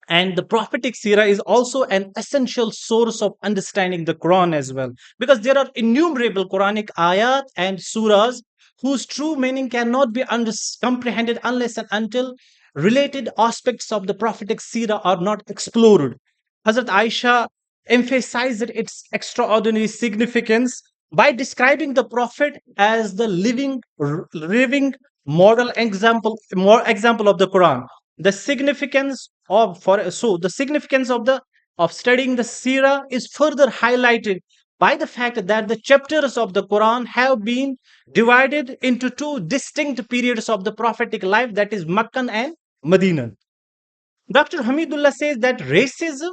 And the prophetic seerah is also an essential source of understanding the Quran as well, because there are innumerable Quranic ayat and surahs whose true meaning cannot be comprehended unless and until related aspects of the prophetic seerah are not explored. Hazrat Aisha emphasized its extraordinary significance by describing the prophet as the living model example of the Quran. The significance the significance of studying the seerah is further highlighted by the fact that the chapters of the Quran have been divided into two distinct periods of the prophetic life, that is Meccan and Medina. Dr. Hamidullah says that racism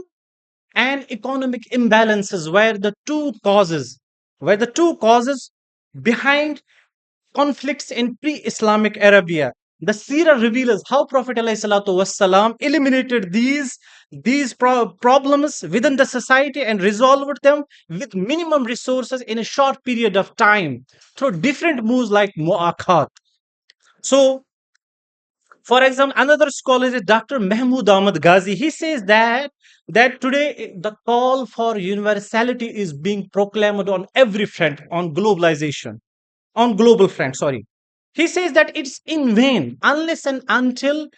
and economic imbalances were the two causes behind conflicts in pre-Islamic Arabia. The Seerah reveals how Prophet ﷺ eliminated these problems within the society and resolved them with minimum resources in a short period of time through different moves like mu'akhat. So, for example, another scholar is Dr. Mahmoud Ahmad Ghazi. He says that today the call for universality is being proclaimed on every front on global front. Sorry, he says that it's in vain unless and until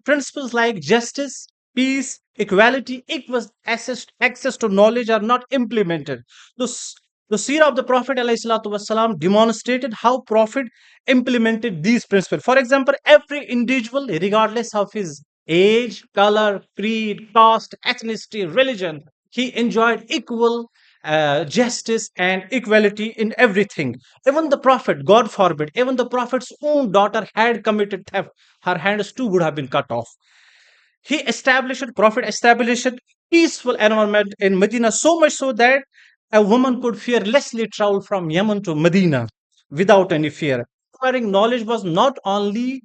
principles like justice, peace, equality, equal access to knowledge are not implemented. The seerah of the Prophet ﷺ demonstrated how Prophet implemented these principles. For example, every individual, regardless of his age, color, creed, caste, ethnicity, religion, he enjoyed equal justice and equality in everything. Even the Prophet, God forbid, even the Prophet's own daughter had committed theft, her hands too would have been cut off. Prophet established peaceful environment in Medina, so much so that a woman could fearlessly travel from Yemen to Medina without any fear. Acquiring knowledge was not only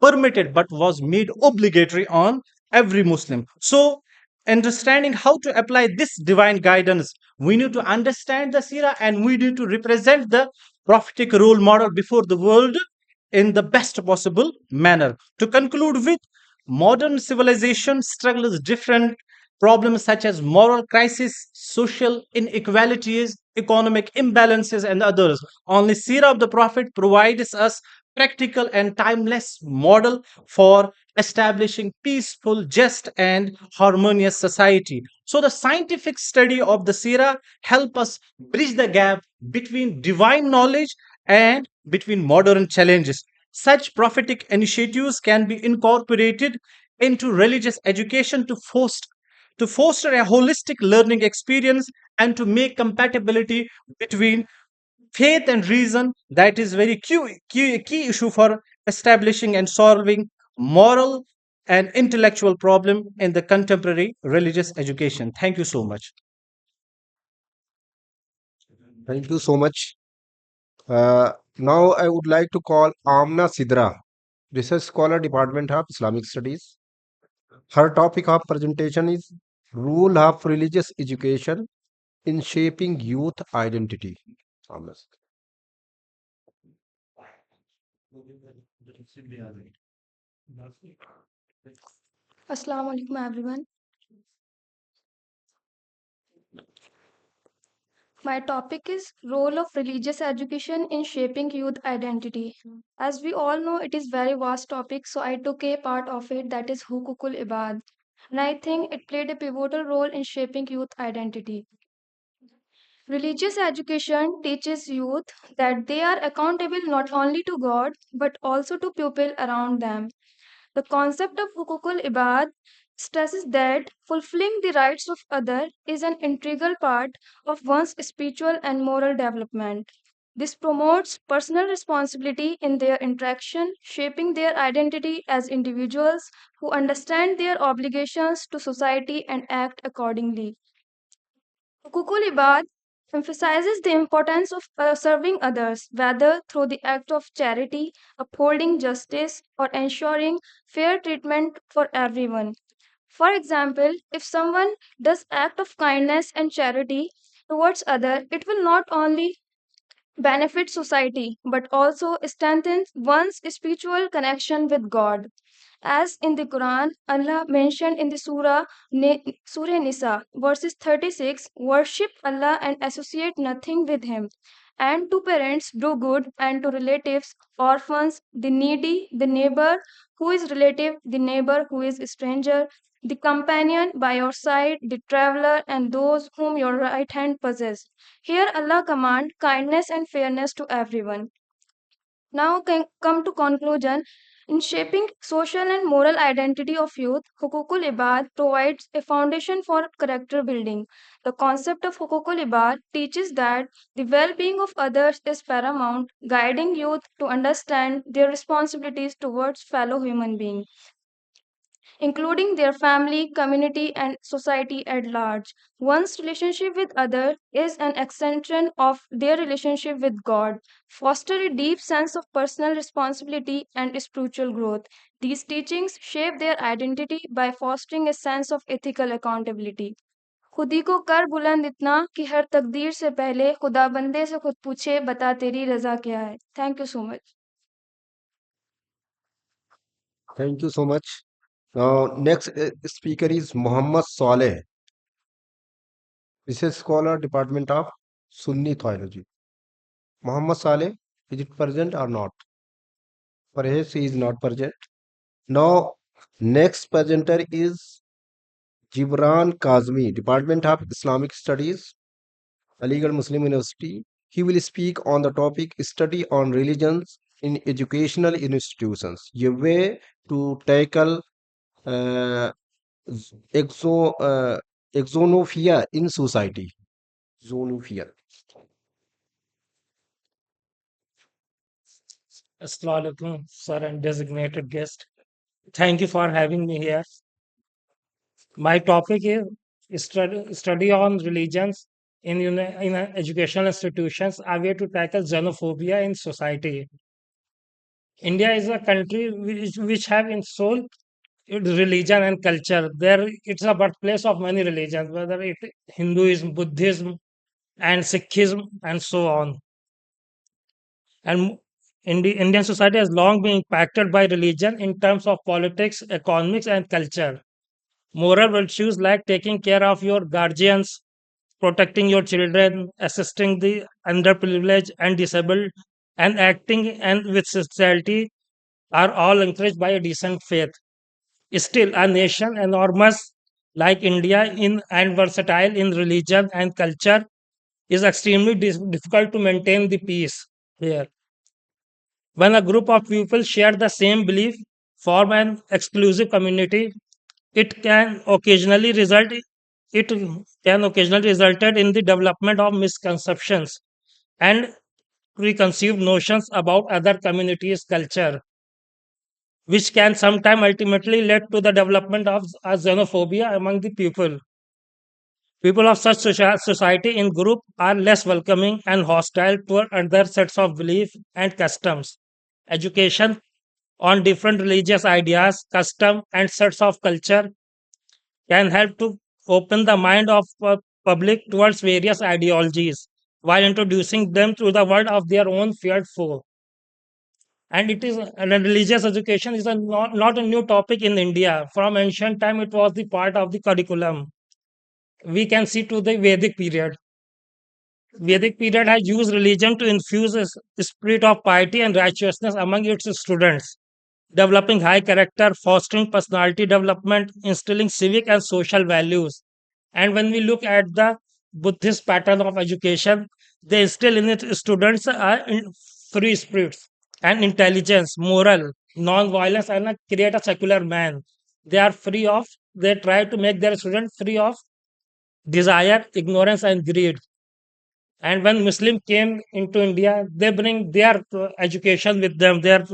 permitted but was made obligatory on every Muslim. So, understanding how to apply this divine guidance, we need to understand the Sirah and we need to represent the prophetic role model before the world in the best possible manner. To conclude with, modern civilization struggles different problems such as moral crisis, social inequalities, economic imbalances, and others. Only Sirah of the Prophet provides us practical and timeless model for establishing peaceful, just, and harmonious society. So the scientific study of the Sirah help us bridge the gap between divine knowledge and between modern challenges. Such prophetic initiatives can be incorporated into religious education to foster a holistic learning experience and to make compatibility between faith and reason. That is very key issue for establishing and solving moral and intellectual problem in the contemporary religious education. Thank you so much. Thank you so much. Now I would like to call Amna Sidra, Research Scholar, Department of Islamic Studies. Her topic of presentation is Role of Religious Education in Shaping Youth Identity. Amna Sidra. Assalamu alaikum, everyone. My topic is role of religious education in shaping youth identity. As we all know, it is very vast topic, so I took a part of it, that is Hukukul Ibad. And I think it played a pivotal role in shaping youth identity. Religious education teaches youth that they are accountable not only to God but also to people around them. The concept of hukukul ibad stresses that fulfilling the rights of others is an integral part of one's spiritual and moral development. This promotes personal responsibility in their interaction, shaping their identity as individuals who understand their obligations to society and act accordingly. Hukukul ibad emphasizes the importance of serving others, whether through the act of charity, upholding justice, or ensuring fair treatment for everyone. For example, if someone does act of kindness and charity towards other, it will not only benefit society but also strengthen one's spiritual connection with God. As in the Quran, Allah mentioned in the Surah Nisa, verses 36, worship Allah and associate nothing with Him. And to parents, do good, and to relatives, orphans, the needy, the neighbor who is relative, the neighbor who is a stranger, the companion by your side, the traveler, and those whom your right hand possess. Here Allah command kindness and fairness to everyone. Now come to conclusion. In shaping social and moral identity of youth, Hukukul Ibad provides a foundation for character building. The concept of Hukukul Ibad teaches that the well-being of others is paramount, guiding youth to understand their responsibilities towards fellow human beings, including their family, community, and society at large. One's relationship with others is an extension of their relationship with God, foster a deep sense of personal responsibility and spiritual growth. These teachings shape their identity by fostering a sense of ethical accountability. खुदी को कर बुलंद इतना कि हर तकदीर से पहले खुदा बंदे से खुद पूछे बता तेरी रजा क्या है. Thank you so much. Thank you so much. Now, next speaker is Muhammad Saleh, Research Scholar, Department of Sunni Theology. Muhammad Saleh, is it present or not? Perhaps he is not present. Now, next presenter is Gibran Kazmi, Department of Islamic Studies, Aligarh Muslim University. He will speak on the topic Study on Religions in Educational Institutions, a way to tackle uh, exo, uh, exonophia in society. Zonophia. Assalamu alaikum, sir and designated guest. Thank you for having me here. My topic is study on religions in educational institutions, a way to tackle xenophobia in society. India is a country which have in soul its religion and culture. There, it's a birthplace of many religions, whether it Hinduism, Buddhism, and Sikhism, and so on. And Indian society has long been impacted by religion in terms of politics, economics, and culture. Moral virtues like taking care of your guardians, protecting your children, assisting the underprivileged and disabled, and acting and with sincerity are all encouraged by a decent faith. Still, a nation enormous like India in and versatile in religion and culture is extremely difficult to maintain the peace here. When a group of people share the same belief, form an exclusive community, it can occasionally result it can occasionally resulted in the development of misconceptions and preconceived notions about other communities' culture, which can sometimes ultimately lead to the development of a xenophobia among the people. People of such society in group are less welcoming and hostile toward other sets of belief and customs. Education on different religious ideas, custom, and sets of culture can help to open the mind of public towards various ideologies while introducing them to the world of their own feared foe. And it is and religious education is not a new topic in India. From ancient time, it was the part of the curriculum. We can see to the Vedic period. Vedic period has used religion to infuse a spirit of piety and righteousness among its students, developing high character, fostering personality development, instilling civic and social values. And when we look at the Buddhist pattern of education, they instill in its students free spirits and intelligence, moral, non-violence, and create a secular man. They are free of, they try to make their students free of desire, ignorance, and greed. And when Muslim came into India, they bring their education with them. Their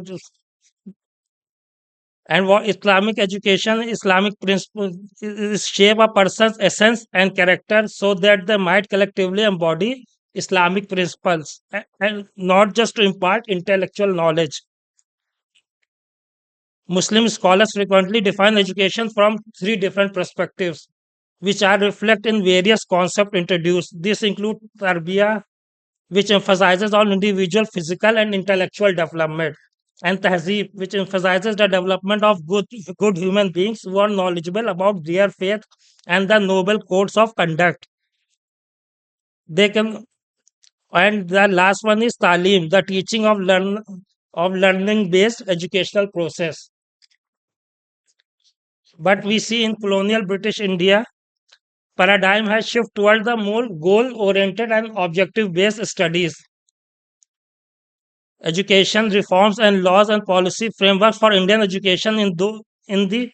and what Islamic education, Islamic principles is shape a person's essence and character so that they might collectively embody Islamic principles and not just to impart intellectual knowledge. Muslim scholars frequently define education from three different perspectives, which are reflected in various concepts introduced. These include tarbiyah, which emphasizes on individual physical and intellectual development, and tahzeeb, which emphasizes the development of good human beings who are knowledgeable about their faith and the noble codes of conduct. They can, and the last one is talim, the teaching of learning based educational process. But we see in colonial British India, paradigm has shifted toward the more goal oriented and objective based studies. Education reforms and laws and policy frameworks for Indian education in the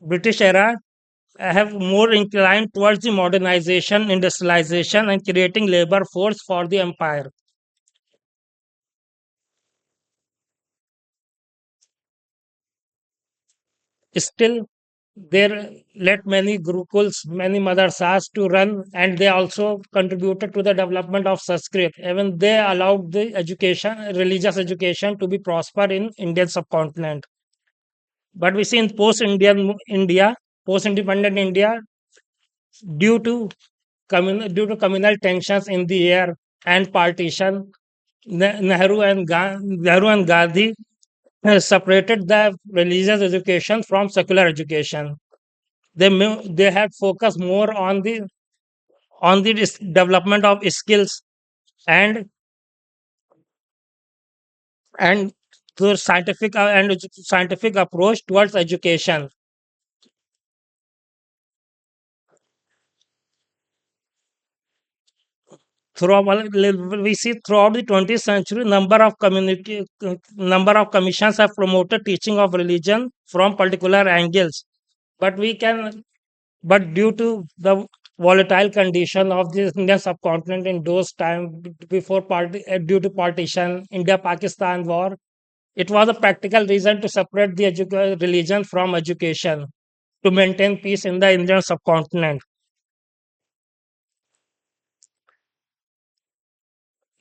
British era have more inclined towards the modernization, industrialization, and creating labor force for the empire. Still, there let many gurukuls, many madrasas to run, and they also contributed to the development of Sanskrit. Even they allowed the education, religious education, to be prosper in Indian subcontinent. But we see in post-Indian India, post-independent India, due to due to communal tensions in the air and partition, Nehru and Gandhi separated the religious education from secular education. They had focused more on the development of skills and and the scientific approach towards education. We see throughout the 20th century, number of commissions have promoted teaching of religion from particular angles. But we can, but due to the volatile condition of the Indian subcontinent in those time due to partition, India-Pakistan war, it was a practical reason to separate the religion from education. to maintain peace in the Indian subcontinent.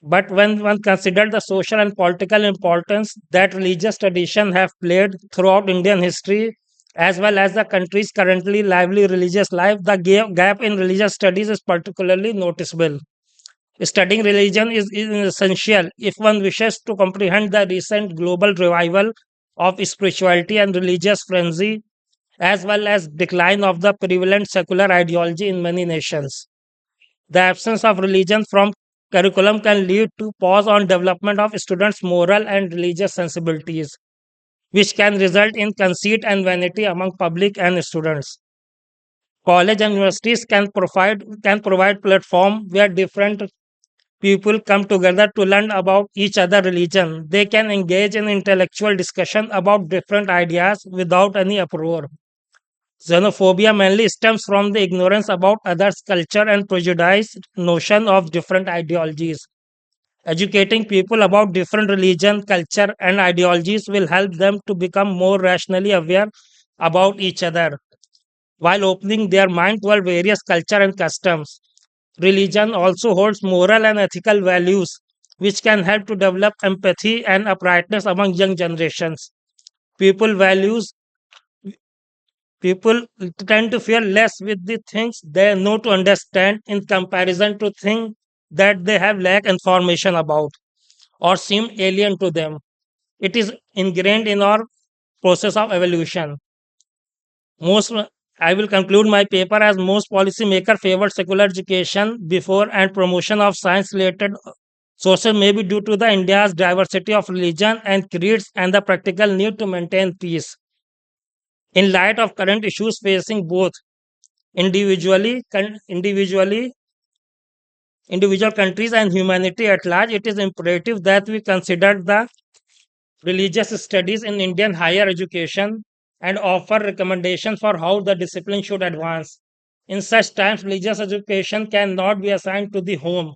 But when one considers the social and political importance that religious traditions have played throughout Indian history, as well as the country's currently lively religious life, the gap in religious studies is particularly noticeable. Studying religion is essential if one wishes to comprehend the recent global revival of spirituality and religious frenzy, as well as decline of the prevalent secular ideology in many nations. The absence of religion from curriculum can lead to pause on development of students' moral and religious sensibilities, which can result in conceit and vanity among public and students. College and universities can provide platform where different people come together to learn about each other religion. They can engage in intellectual discussion about different ideas without any uproar. Xenophobia mainly stems from the ignorance about others' culture and prejudiced notion of different ideologies. Educating people about different religion, culture, and ideologies will help them to become more rationally aware about each other, while opening their mind toward various culture and customs. Religion also holds moral and ethical values, which can help to develop empathy and uprightness among young generations. People values People tend to fear less with the things they know to understand in comparison to things that they have lack information about or seem alien to them. It is ingrained in our process of evolution. Most I will conclude my paper as most policymakers favor secular education before and promotion of science related sources may be due to the India's diversity of religion and creeds and the practical need to maintain peace. In light of current issues facing both individually, individual countries and humanity at large, it is imperative that we consider the religious studies in Indian higher education and offer recommendations for how the discipline should advance. In such times, religious education cannot be assigned to the home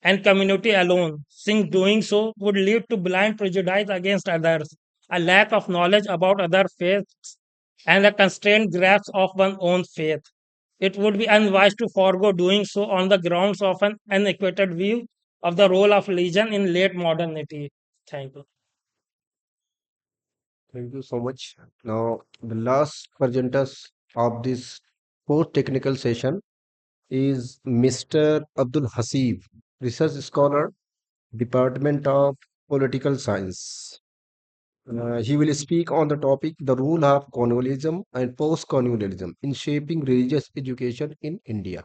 and community alone, since doing so would lead to blind prejudice against others, a lack of knowledge about other faiths, and a constrained grasp of one's own faith. It would be unwise to forego doing so on the grounds of an unequated view of the role of religion in late modernity. Thank you. Thank you so much. Now, the last presenters of this fourth technical session is Mr. Abdul Hasib, research scholar, Department of Political Science. He will speak on the topic the role of colonialism and post-colonialism in shaping religious education in India.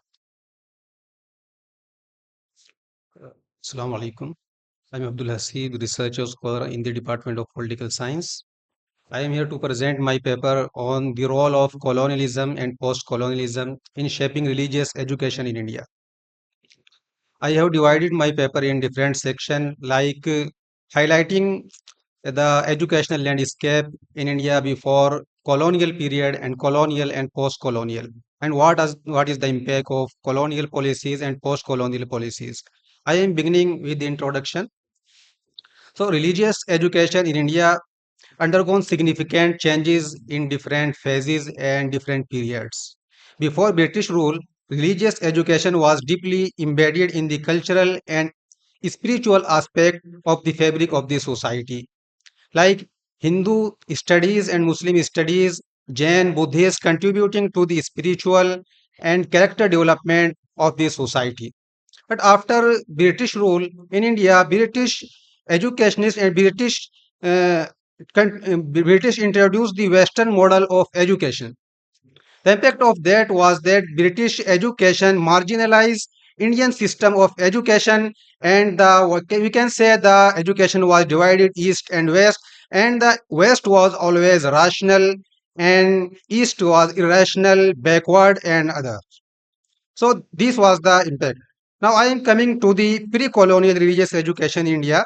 Assalamu alaikum. I'm Abdul Hasib, researcher scholar in the Department of Political Science. I am here to present my paper on the role of colonialism and post-colonialism in shaping religious education in India. I have divided my paper in different sections like highlighting the educational landscape in India before colonial period and colonial and post-colonial, and what is the impact of colonial policies and post-colonial policies. I am beginning with the introduction. So, religious education in India undergone significant changes in different phases and different periods. Before British rule, religious education was deeply embedded in the cultural and spiritual aspect of the fabric of the society. Like Hindu studies and Muslim studies, Jain, Buddhist contributing to the spiritual and character development of the society. But after British rule in India, British educationists and uh, British introduced the Western model of education. The impact of that was that British education marginalized Indian system of education, and we can say the education was divided east and west, and the west was always rational and east was irrational, backward, and other. So this was the impact. Now I am coming to the pre-colonial religious education in India.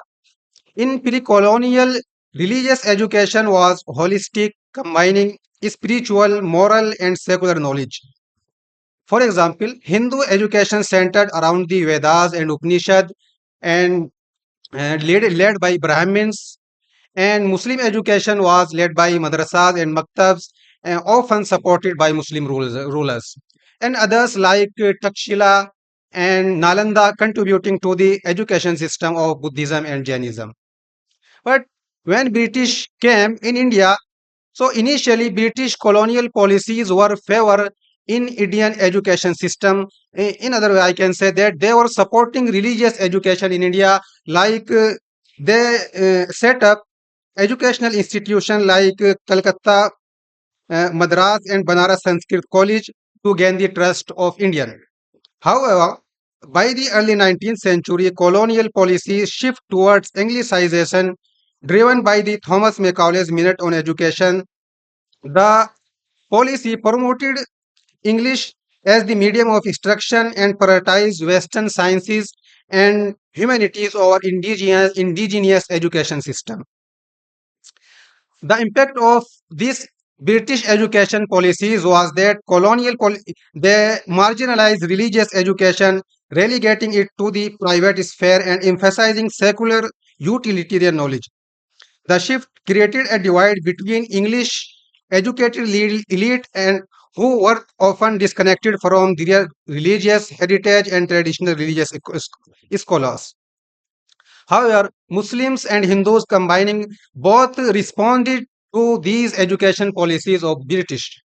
In pre-colonial, religious education was holistic, combining spiritual, moral, and secular knowledge. For example, Hindu education centered around the Vedas and Upanishad and led by Brahmins, and Muslim education was led by madrasas and maktabs often supported by Muslim rulers, and others like Takshila and Nalanda contributing to the education system of Buddhism and Jainism. But when British came in India, so initially British colonial policies were favor in Indian education system. In other way, I can say that they were supporting religious education in India, like they set up educational institution like Calcutta, Madras and Banaras Sanskrit College to gain the trust of Indian. However, by the early 19th century, colonial policies shift towards Anglicization, driven by the Thomas Macaulay's Minute on Education. The policy promoted English as the medium of instruction and prioritized Western sciences and humanities over indigenous education system. The impact of these British education policies was that they marginalized religious education, relegating it to the private sphere and emphasizing secular utilitarian knowledge. The shift created a divide between English educated elite and who were often disconnected from their religious heritage and traditional religious scholars. However, Muslims and Hindus combining both responded to these education policies of British.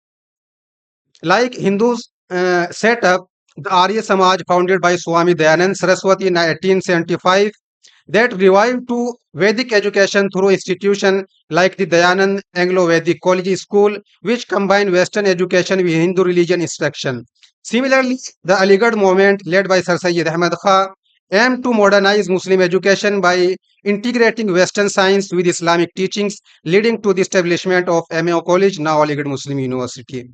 Like Hindus set up the Arya Samaj founded by Swami Dayanand Saraswati in 1875 that revived to Vedic education through institutions like the Dayanand Anglo-Vedic College School, which combined Western education with Hindu religion instruction. Similarly, the Aligarh movement led by Sir Syed Ahmad Khan aimed to modernize Muslim education by integrating Western science with Islamic teachings, leading to the establishment of MAO College, now Aligarh Muslim University.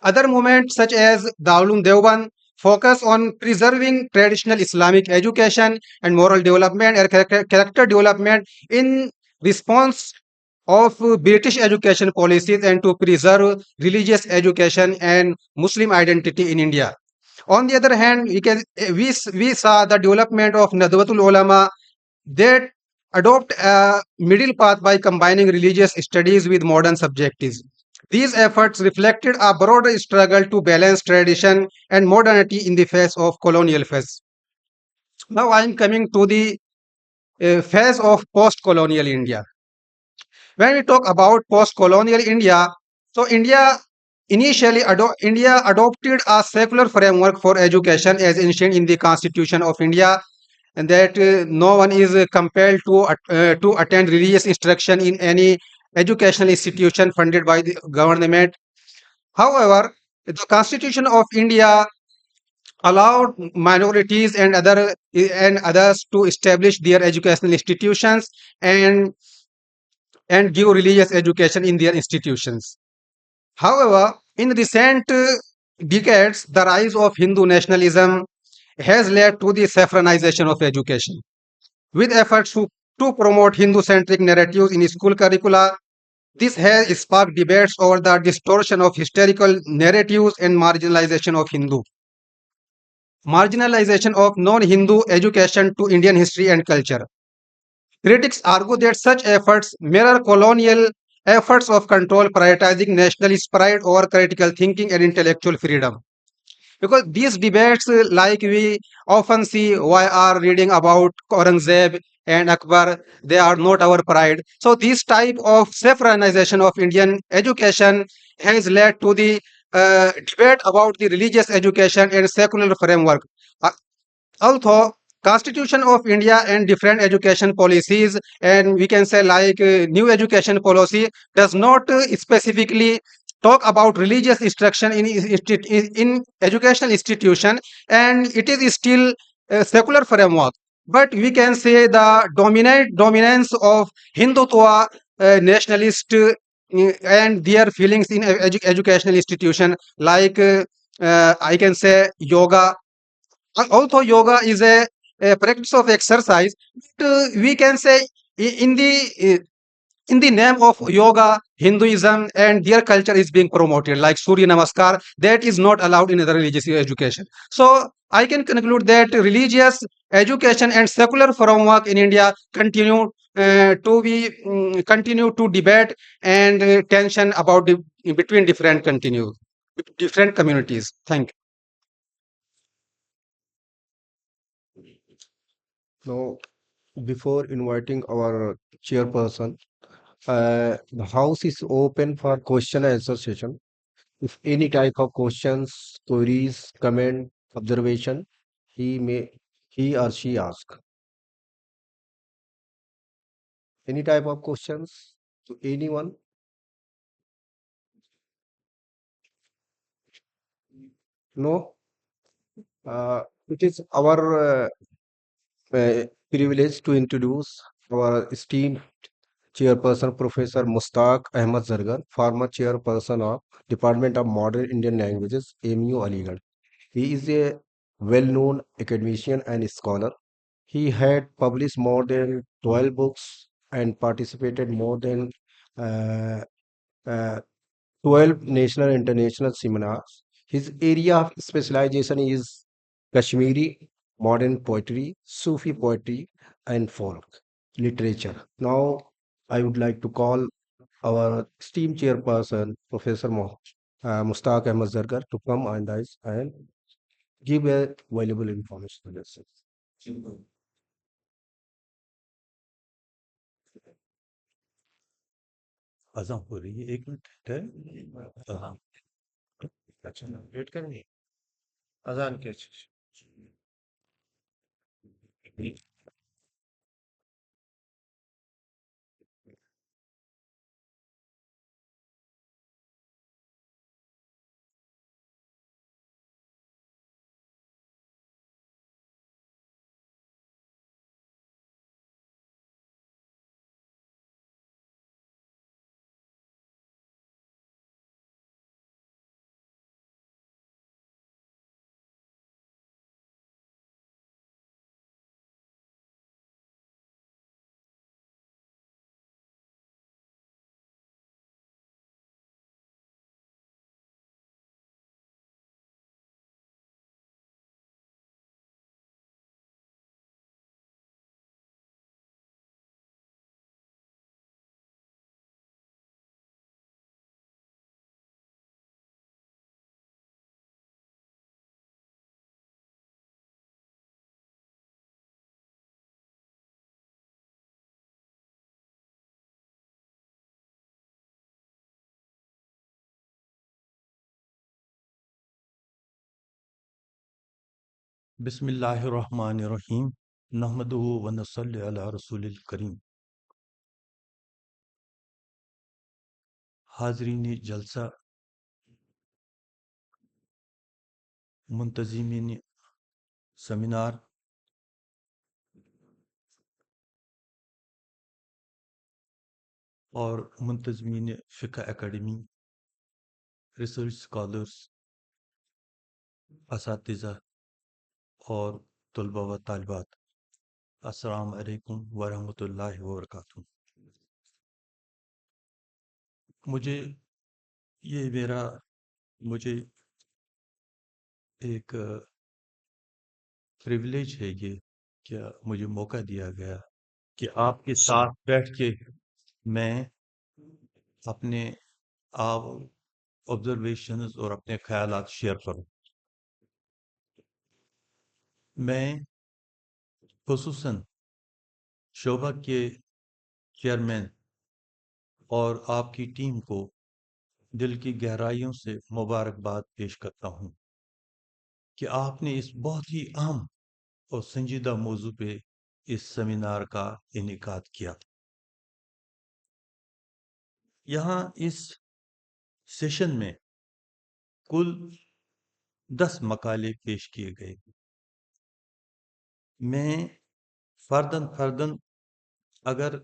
Other movements such as Darul Deoband focus on preserving traditional Islamic education and moral development and character development in response of British education policies and to preserve religious education and Muslim identity in India. On the other hand, we saw the development of Nadwatul Ulama that adopt a middle path by combining religious studies with modern subjectives. These efforts reflected a broader struggle to balance tradition and modernity in the face of colonial phase. Now I am coming to the phase of post-colonial India. When we talk about post-colonial India, so India adopted a secular framework for education as enshrined in the Constitution of India, and that no one is compelled to attend religious instruction in any educational institution funded by the government. However, the Constitution of India allowed minorities and others to establish their educational institutions and give religious education in their institutions. However, in recent decades, the rise of Hindu nationalism has led to the saffronization of education. With efforts to promote Hindu-centric narratives in school curricula, this has sparked debates over the distortion of historical narratives and marginalization of non-Hindu education to Indian history and culture. Critics argue that such efforts mirror colonial efforts of control, prioritizing nationalist pride over critical thinking and intellectual freedom. Because these debates, like we often see, why are reading about Aurangzeb and Akbar, they are not our pride. So this type of saffronization of Indian education has led to the debate about the religious education and secular framework. Although Constitution of India and different education policies, and we can say like new education policy does not specifically talk about religious instruction in educational institution, and it is still a secular framework. But we can say the dominance of Hindutva nationalist and their feelings in educational institution, like I can say yoga. Although yoga is a practice of exercise, but, we can say in the name of yoga, Hinduism and their culture is being promoted, like Surya Namaskar, that is not allowed in other religious education. So I can conclude that religious education and secular framework in India continue to debate and tension about the in between different communities. Thank you. Now, before inviting our chairperson, the house is open for question and answer session. If any type of questions, queries, comment, observation, he or she ask. Any type of questions to anyone? No? It is our privilege to introduce our esteemed chairperson, Professor Mustaq Ahmad Zargar, former chairperson of Department of Modern Indian Languages, AMU Aligarh. He is a well-known academician and scholar. He had published more than 12 books and participated more than uh, uh, 12 national and international seminars. His area of specialization is Kashmiri, modern poetry, Sufi poetry, and folk literature. Now, I would like to call our esteemed chairperson, Professor Mustaq Ahmad Zargar, to come and give a valuable information to us. अज़ां हो रही है 1 minute ठहर हाँ अच्छा wait करनी है अज़ान के बिस्मिल्लाहिर्रहमानिर्रहीम नहमदुहु व नसल्ली अला रसूलिल करीम हाज़रीन जलसा मुंतज़िमीन सेमिनार और मुंतज़मीन फ़िक़्ह एकेडमी रिसर्च स्कॉलर्स असातिज़ा और तलबा व तालिबात अस्सलाम अलैकुम व रहमतुल्लाहि व बरकातुहू मुझे मुझे एक प्रिविलेज है ये क्या मुझे मौका दिया गया कि आपके साथ बैठ के मैं अपने आप ऑब्जर्वेशंस और अपने ख्यालात शेयर करूं मैं खुसूसन शोभा के चेयरमैन और आपकी टीम को दिल की गहराइयों से मुबारकबाद पेश करता हूं कि आपने इस बहुत ही अहम और संजीदा मौजू पे इस सेमिनार का इनेकाद किया यहाँ इस सेशन में कुल 10 मकाले पेश किए गए मैं फर्दन अगर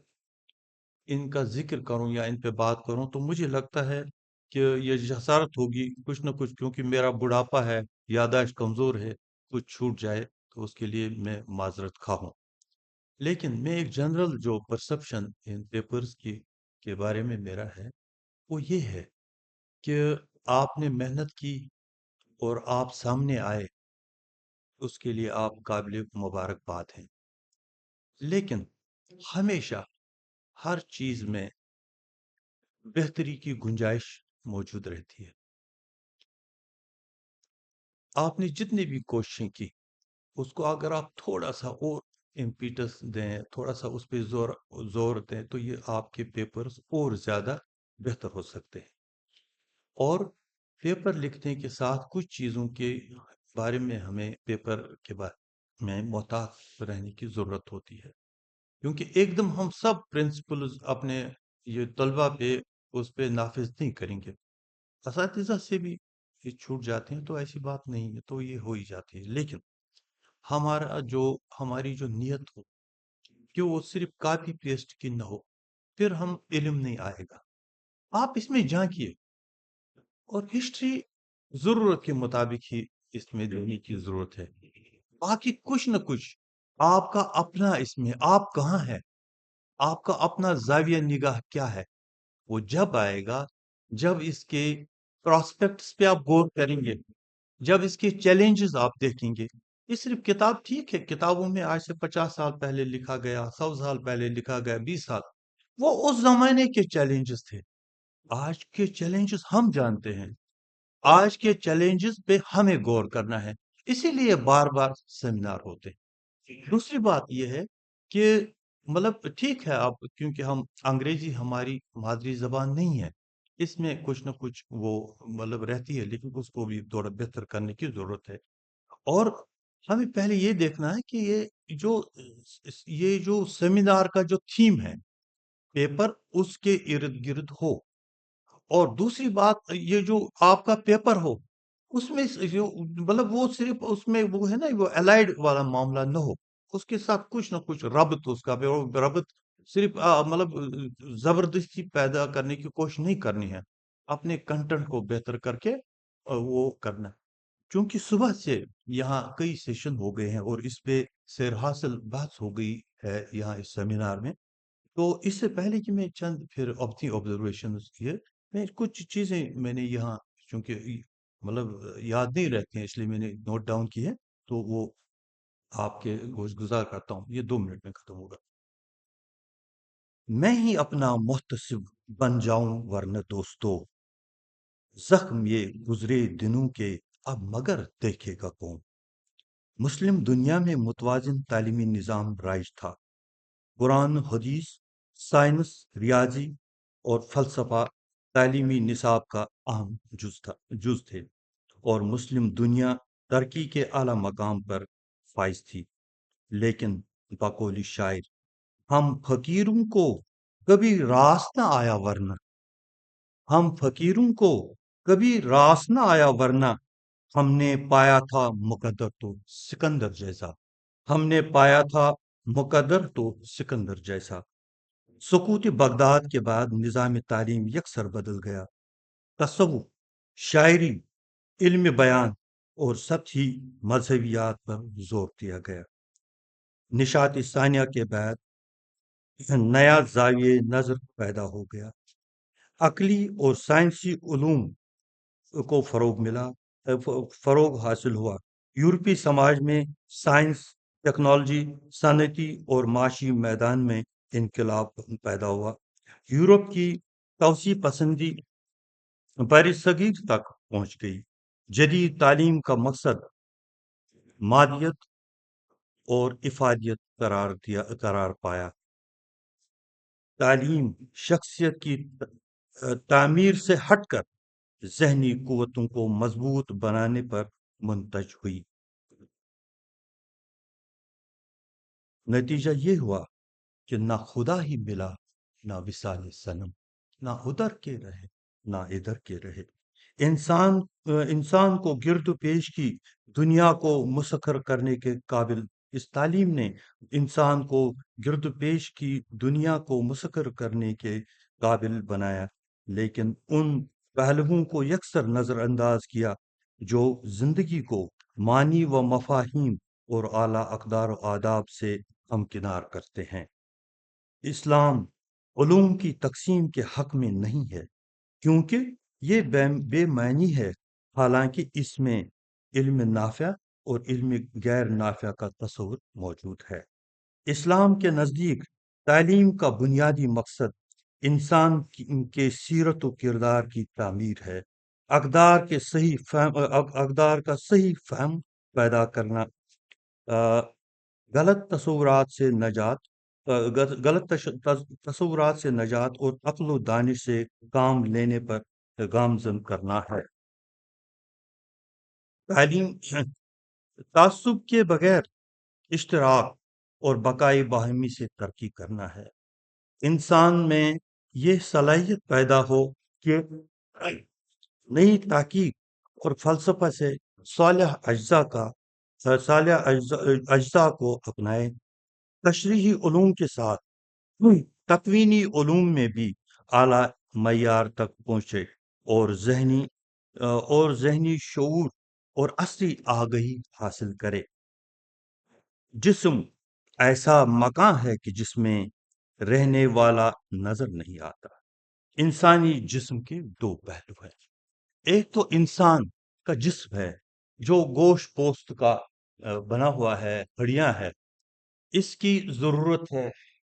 इनका जिक्र करूं या इन पे बात करूं तो मुझे लगता है कि ये जसारत होगी कुछ न कुछ क्योंकि मेरा बुढ़ापा है याददाश्त कमज़ोर है कुछ छूट जाए तो उसके लिए मैं माजरत खा हूं लेकिन मैं एक जनरल जो परसेप्शन इन पेपर्स की के बारे में मेरा है वो ये है कि आपने मेहनत की और आप सामने आए उसके लिए आप काबिल मुबारकबाद हैं लेकिन हमेशा हर चीज में बेहतरी की गुंजाइश موجود رہتی ہے. آپ نے جتنی بھی کوششیں کی اس کو اگر آپ تھوڑا سا اور امپیٹس دیں، تھوڑا سا اس پہ زور دیں، تو یہ آپ کے پیپرز اور زیادہ بہتر ہو سکتے ہیں. اور پیپر لکھنے کے ساتھ کچھ چیزوں کے بارے میں ہمیں پیپر کے بارے میں محتاط رہنے کی ضرورت ہوتی ہے، کیونکہ ایک دم ہم سب پرنسپلز اپنے یہ طلبہ پہ اس پہ نافذ نہیں کریں گے. اساتذہ سے بھی یہ چھوٹ جاتے ہیں تو ایسی بات نہیں ہے، تو یہ ہو ہی جاتی ہے. لیکن ہماری جو نیت ہو کہ وہ صرف کاپی پیسٹ کی نہ ہو، پھر ہم علم نہیں آئے گا. آپ اس میں جھانکیے، اور ہسٹری ضرورت کے مطابق ہی اس میں دینے کی ضرورت ہے. باقی کچھ نہ کچھ آپ کا اپنا، اس میں آپ کہاں ہے، آپ کا اپنا زاویہ نگاہ کیا ہے، وہ جب آئے گا جب اس کے پراسپیکٹس پہ آپ غور کریں گے، جب اس کے چیلنجز آپ دیکھیں گے. یہ صرف کتاب ٹھیک ہے، کتابوں میں آج سے 50 سال پہلے لکھا گیا، 100 سال پہلے لکھا گیا، 20 سال، وہ اس زمانے کے چیلنجز تھے. آج کے چیلنجز ہم جانتے ہیں، آج کے چیلنجز پہ ہمیں غور کرنا ہے، اسی لیے بار بار سیمینار ہوتے ہیں. دوسری بات یہ ہے کہ مطلب ٹھیک ہے، آپ کیونکہ ہم انگریزی ہماری مادری زبان نہیں ہے، اس میں کچھ نہ کچھ وہ مطلب رہتی ہے، لیکن اس کو بھی تھوڑا بہتر کرنے کی ضرورت ہے. اور ہمیں پہلے یہ دیکھنا ہے کہ یہ جو سیمینار کا جو تھیم ہے، پیپر اس کے ارد گرد ہو. اور دوسری بات، یہ جو آپ کا پیپر ہو اس میں مطلب وہ صرف اس میں وہ ہے نا، وہ الائڈ والا معاملہ نہ ہو، اس کے ساتھ کچھ نہ کچھ ربط، اس کا ربط صرف مطلب زبردستی پیدا کرنے کی کوشش نہیں کرنی ہے، اپنے کنٹینٹ کو بہتر کر کے وہ کرنا ہے. چونکہ صبح سے یہاں کئی سیشن ہو گئے ہیں اور اس پہ سیر حاصل بحث ہو گئی ہے یہاں اس سیمینار میں، تو اس سے پہلے کہ میں چند پھر اپنی آبزرویشنز کیے، میں کچھ چیزیں میں نے یہاں چونکہ مطلب یاد نہیں رہتے ہیں اس لیے میں نے نوٹ ڈاؤن کی ہے، تو وہ آپ کے گوش گزار کرتا ہوں. یہ 2 منٹ میں ختم ہوگا. میں ہی اپنا محتسب بن جاؤں ورنہ دوستو، زخم یہ گزرے دنوں کے اب مگر دیکھے گا کون. مسلم دنیا میں متوازن تعلیمی نظام رائج تھا. قرآن، حدیث، سائنس، ریاضی اور فلسفہ تعلیمی نصاب کا اہم جز تھے، اور مسلم دنیا ترقی کے اعلیٰ مقام پر فائز تھی. لیکن بقول شاعر، ہم فقیروں کو کبھی راس نہ آیا ورنہ، ہم فقیروں کو کبھی راس نہ آیا ورنہ، ہم نے پایا تھا مقدر تو سکندر جیسا، ہم نے پایا تھا مقدر تو سکندر جیسا. سقوط بغداد کے بعد نظام تعلیم یکسر بدل گیا. تصوف، شاعری، علم بیان اور سطحی مذہبیات پر زور دیا گیا. نشاط ثانیہ کے بعد نیا زاویہ نظر پیدا ہو گیا. عقلی اور سائنسی علوم کو فروغ حاصل ہوا. یورپی سماج میں سائنس، ٹیکنالوجی، صنعتی اور معاشی میدان میں انقلاب پیدا ہوا. یورپ کی توسیع پسندی بر صغیر تک پہنچ گئی. جدید تعلیم کا مقصد مادیت اور افادیت قرار پایا. تعلیم شخصیت کی تعمیر سے ہٹ کر ذہنی قوتوں کو مضبوط بنانے پر منتج ہوئی. نتیجہ یہ ہوا کہ نہ خدا ہی ملا، نہ وصال صنم، نہ ادھر کے رہے نہ ادھر کے رہے. انسان کو گرد و پیش کی دنیا کو مسخر کرنے کے قابل اس تعلیم نے انسان کو گرد و پیش کی دنیا کو مسخر کرنے کے قابل بنایا، لیکن ان پہلوؤں کو یکسر نظر انداز کیا جو زندگی کو معنی و مفاہیم اور اعلیٰ اقدار و آداب سے ہمکنار کرتے ہیں. اسلام علوم کی تقسیم کے حق میں نہیں ہے، کیونکہ یہ بے معنی ہے، حالانکہ اس میں علم نافع اور علم غیر نافع کا تصور موجود ہے. اسلام کے نزدیک تعلیم کا بنیادی مقصد انسان کے سیرت و کردار کی تعمیر ہے، اقدار کا صحیح فہم پیدا کرنا، غلط تصورات سے نجات تصورات سے نجات اور عقل و دانش سے کام لینے پر گامزن کرنا ہے۔ تعلیم تعصب کے بغیر اشتراک اور بقائی باہمی سے ترقی کرنا ہے۔ انسان میں یہ صلاحیت پیدا ہو کہ نئی تحقیق اور فلسفہ سے صالح اجزاء کو اپنائے، تشریحی علوم کے ساتھ تکوینی علوم میں بھی اعلیٰ معیار تک پہنچے اور ذہنی شعور اور عصری آگہی حاصل کرے۔ جسم ایسا مکان ہے کہ جس میں رہنے والا نظر نہیں آتا۔ انسانی جسم کے دو پہلو ہیں، ایک تو انسان کا جسم ہے جو گوشت پوست کا بنا ہوا ہے، ہڈیاں ہے، اس کی ضرورت ہے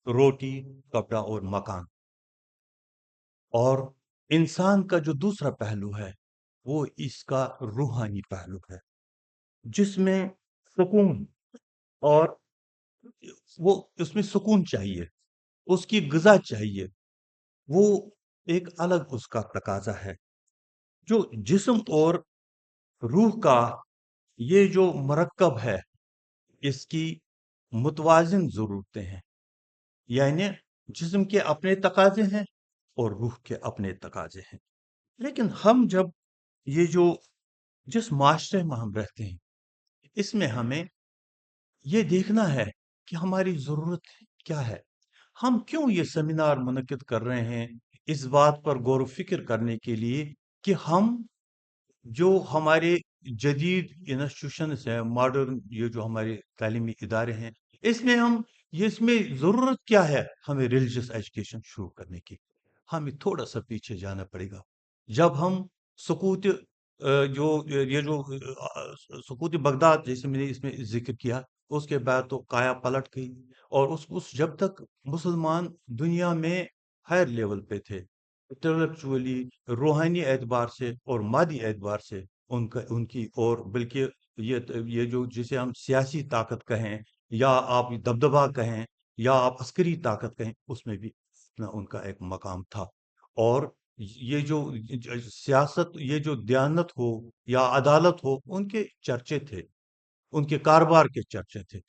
روٹی، کپڑا اور مکان۔ اور انسان کا جو دوسرا پہلو ہے وہ اس کا روحانی پہلو ہے، جس میں سکون اور اس میں سکون چاہیے، اس کی غذا چاہیے، وہ ایک الگ اس کا تقاضا ہے۔ جو جسم اور روح کا یہ جو مرکب ہے، اس کی متوازن ضرورتیں ہیں، یعنی جسم کے اپنے تقاضے ہیں اور روح کے اپنے تقاضے ہیں۔ لیکن ہم جب یہ جو جس معاشرے میں ہم رہتے ہیں، اس میں ہمیں یہ دیکھنا ہے کہ ہماری ضرورت کیا ہے۔ ہم کیوں یہ سیمینار منعقد کر رہے ہیں؟ اس بات پر غور و فکر کرنے کے لیے کہ ہم جو ہمارے جدید انسٹیٹیوشنز ہیں، ماڈرن یہ جو ہمارے تعلیمی ادارے ہیں، اس میں ضرورت کیا ہے ہمیں ریلیجس ایجوکیشن شروع کرنے کی۔ ہمیں تھوڑا سا پیچھے جانا پڑے گا۔ جب ہم سقوط سقوط بغداد جیسے میں نے اس میں ذکر کیا، اس کے بعد تو کایا پلٹ گئی، اور جب تک مسلمان دنیا میں ہائر لیول پہ تھے، انٹلیکچولی، روحانی اعتبار سے اور مادی اعتبار سے ان کی اور بلکہ یہ جو جسے ہم سیاسی طاقت کہیں یا آپ دبدبا کہیں یا آپ عسکری طاقت کہیں، اس میں بھی ان کا ایک مقام تھا۔ اور یہ جو سیاست، یہ جو دیانت ہو یا عدالت ہو، ان کے چرچے تھے، ان کے کاروبار کے چرچے تھے۔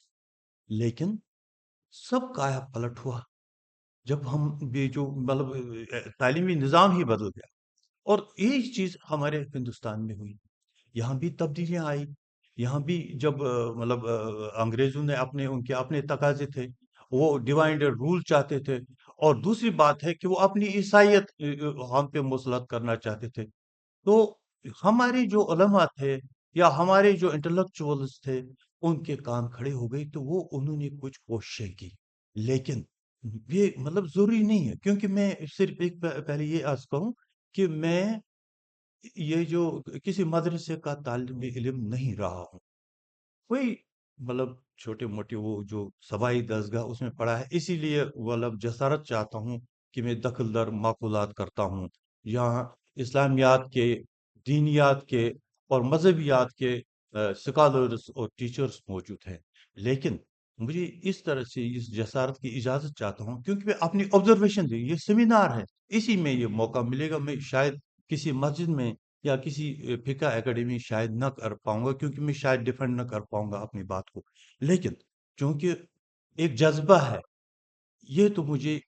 لیکن سب کایا پلٹ ہوا جب ہم جو تعلیمی نظام ہی بدل گیا، اور یہی چیز ہمارے ہندوستان میں ہوئی۔ یہاں بھی تبدیلیاں آئی، یہاں بھی جب انگریزوں نے ان کے اپنے تقاضے تھے، وہ ڈیوائن رول چاہتے تھے، اور دوسری بات ہے کہ وہ اپنی عیسائیت ہم پہ مسلط کرنا چاہتے تھے۔ تو ہمارے جو علماء تھے یا ہمارے جو انٹلیکچوئلز تھے، ان کے کان کھڑے ہو گئی، تو وہ انہوں نے کچھ کوششیں کی۔ لیکن یہ ضروری نہیں ہے، کیونکہ میں صرف ایک پہلے یہ عرض کروں کہ میں یہ جو کسی مدرسے کا طالب علم نہیں رہا ہوں، کوئی چھوٹے موٹے وہ جو سبائی دستگاہ اس میں پڑھا ہے، اسی لیے جسارت چاہتا ہوں کہ میں دخل در معقولات کرتا ہوں۔ یہاں اسلامیات کے، دینیات کے اور مذہبیات کے سکالرز اور ٹیچرز موجود ہیں، لیکن مجھے اس طرح سے اس جسارت کی اجازت چاہتا ہوں، کیونکہ میں اپنی آبزرویشن یہ سیمینار ہے، اسی میں یہ موقع ملے گا۔ میں شاید کسی مسجد میں یا کسی فقہ اکیڈمی شاید نہ کر پاؤں گا، کیونکہ میں شاید ڈیفینڈ نہ کر پاؤں گا اپنی بات کو، لیکن چونکہ ایک جذبہ ہے، یہ تو مجھے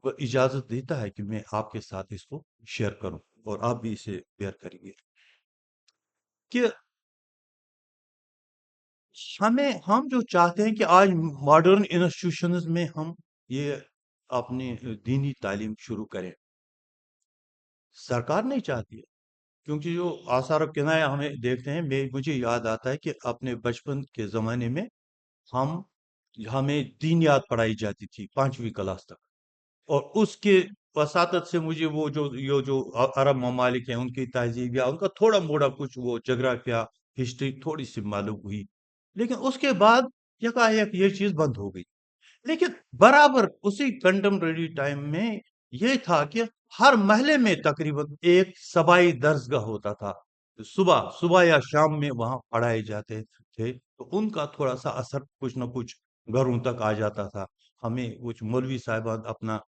اجازت دیتا ہے کہ میں آپ کے ساتھ اس کو شیئر کروں، اور آپ بھی اسے بیئر کریں گے کہ ہم جو چاہتے ہیں کہ آج ماڈرن انسٹیٹیوشنز میں ہم یہ اپنی دینی تعلیم شروع کریں، سرکار نہیں چاہتی ہے، کیونکہ جو آثار و کنایا ہمیں دیکھتے ہیں، مجھے یاد آتا ہے کہ اپنے بچپن کے زمانے میں ہمیں دینیات پڑھائی جاتی تھی 5ویں کلاس تک، اور اس کے وساطت سے مجھے وہ جو عرب ممالک ہیں، ان کی تہذیب یا ان کا تھوڑا موڑا کچھ وہ جغرافیہ، ہسٹری تھوڑی سی معلوم ہوئی، لیکن اس کے بعد یکایک یہ چیز بند ہو گئی۔ لیکن برابر اسی کنٹمپریری ٹائم میں یہ تھا کہ ہر محلے میں تقریباً ایک سبائی درسگاہ ہوتا تھا، صبح یا شام میں وہاں پڑھائے جاتے تھے، تو ان کا تھوڑا سا اثر کچھ نہ کچھ گھروں تک آ جاتا تھا. ہمیں کچھ مولوی صاحبان اپنا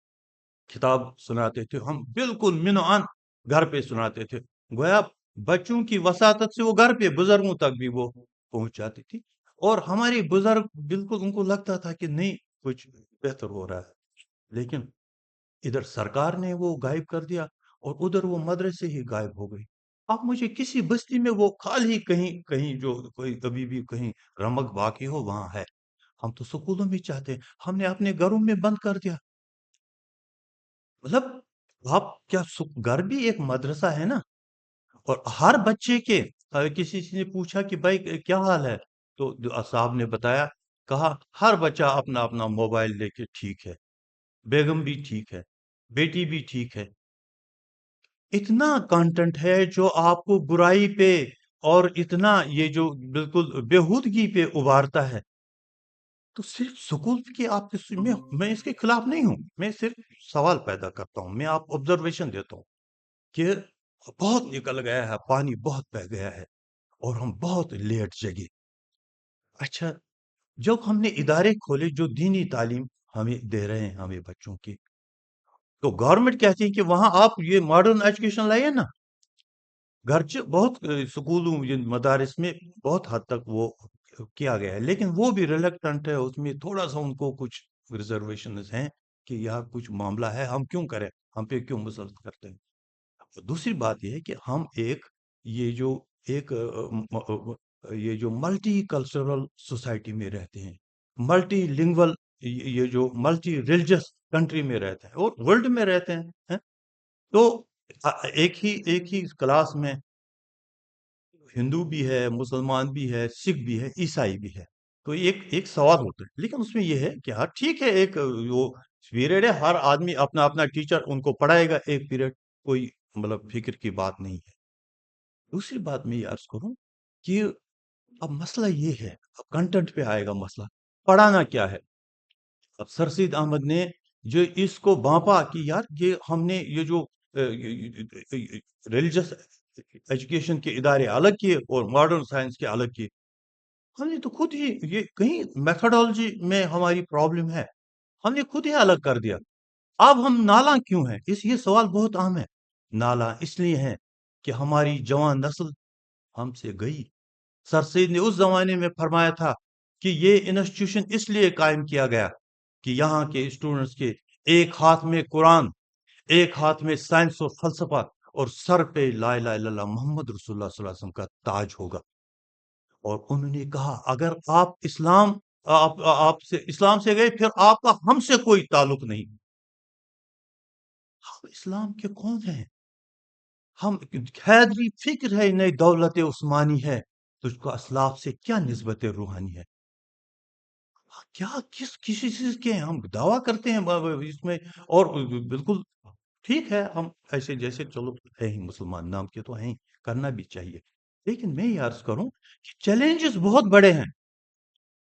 کتاب سناتے تھے، ہم بالکل منعن گھر پہ سناتے تھے، گویا بچوں کی وساطت سے وہ گھر پہ بزرگوں تک بھی وہ پہنچ جاتی تھی. اور ہمارے بزرگ بالکل ان کو لگتا تھا کہ نہیں کچھ بہتر ہو رہا ہے، لیکن ادھر سرکار نے وہ غائب کر دیا اور ادھر وہ مدرسے ہی غائب ہو گئی. اب مجھے کسی بستی میں وہ خالی کہیں کہیں جو کوئی کبھی بھی کہیں رمق باقی ہو وہاں ہے. ہم تو سکولوں میں چاہتے ہیں، ہم نے اپنے گھروں میں بند کر دیا. مطلب آپ کیا گھر بھی ایک مدرسہ ہے نا. اور ہر بچے کے کسی نے پوچھا کہ بھائی کیا حال ہے، تو صاحب نے بتایا، کہا ہر بچہ اپنا اپنا موبائل لے کے ٹھیک ہے، بیگم بھی ٹھیک ہے، بیٹی بھی ٹھیک ہے. اتنا کنٹینٹ ہے جو آپ کو برائی پہ اور اتنا یہ جو بالکل بےہودگی پہ ابھارتا ہے. تو صرف سکول کی آپ کے میں اس کے خلاف نہیں ہوں، میں صرف سوال پیدا کرتا ہوں، میں آپ آبزرویشن دیتا ہوں کہ بہت نکل گیا ہے، پانی بہت بہ گیا ہے اور ہم بہت لیٹ جگے. اچھا، جب ہم نے ادارے کھولے جو دینی تعلیم ہمیں دے رہے ہیں ہمیں بچوں کی، تو گورنمنٹ کہتی ہے کہ وہاں آپ یہ ماڈرن ایجوکیشن لائیے نا. گرچہ بہت سکولوں مدارس میں بہت حد تک وہ کیا گیا ہے، لیکن وہ بھی ریلیکٹنٹ ہے، اس میں تھوڑا سا ان کو کچھ ریزرویشنز ہیں کہ یہاں کچھ معاملہ ہے، ہم کیوں کریں، ہم پہ کیوں مسلط کرتے ہیں. دوسری بات یہ ہے کہ ہم یہ جو ایک یہ جو ملٹی کلچرل سوسائٹی میں رہتے ہیں، ملٹی لنگول، یہ جو ملٹی ریلیجس کنٹری میں رہتے ہیں اور ورلڈ میں رہتے ہیں. تو ایک ہی کلاس میں ہندو بھی ہے، مسلمان بھی ہے، سکھ بھی ہے، عیسائی بھی ہے. تو ایک سوال ہوتا ہے، لیکن اس میں یہ ہے کہ ہاں ٹھیک ہے، ایک وہ پیریڈ ہے، ہر آدمی اپنا اپنا ٹیچر ان کو پڑھائے گا ایک پیریڈ، کوئی مطلب فکر کی بات نہیں ہے. دوسری بات میں یہ عرض کروں کہ اب مسئلہ یہ ہے، اب کنٹینٹ پہ آئے گا مسئلہ، پڑھانا کیا ہے. اب سر سید احمد نے جو اس کو بانپا کہ یار یہ ہم نے یہ جو ریلیجس ایجوکیشن کے ادارے الگ کیے اور ماڈرن سائنس کے الگ کیے، ہم نے تو خود ہی یہ کہیں میتھڈالوجی میں ہماری پرابلم ہے، ہم نے خود ہی الگ کر دیا. اب ہم نالاں کیوں ہیں، یہ سوال بہت اہم ہے. نالاں اس لیے ہیں کہ ہماری جوان نسل ہم سے گئی. سر سید نے اس زمانے میں فرمایا تھا کہ یہ انسٹیٹیوشن اس لیے قائم کیا گیا کہ یہاں کے اسٹوڈنٹس کے ایک ہاتھ میں قرآن، ایک ہاتھ میں سائنس اور فلسفہ، اور سر پہ لا الہ الا اللہ محمد رسول اللہ صلی اللہ علیہ وسلم کا تاج ہوگا. اور انہوں نے کہا اگر آپ اسلام سے گئے پھر آپ کا ہم سے کوئی تعلق نہیں. ہم اسلام کے کون ہیں؟ ہم حیدری فکر ہے نئی دولت عثمانی ہے، تجھ کو اسلاف سے کیا نسبت روحانی ہے. کیا کسی چیز کے ہم دعویٰ کرتے ہیں اس میں. اور بالکل ٹھیک ہے، ہم ایسے جیسے چلو ہے ہی مسلمان نام کے تو ہیں، کرنا بھی چاہیے. لیکن میں یہ عرض کروں کہ چیلنجز بہت بڑے ہیں،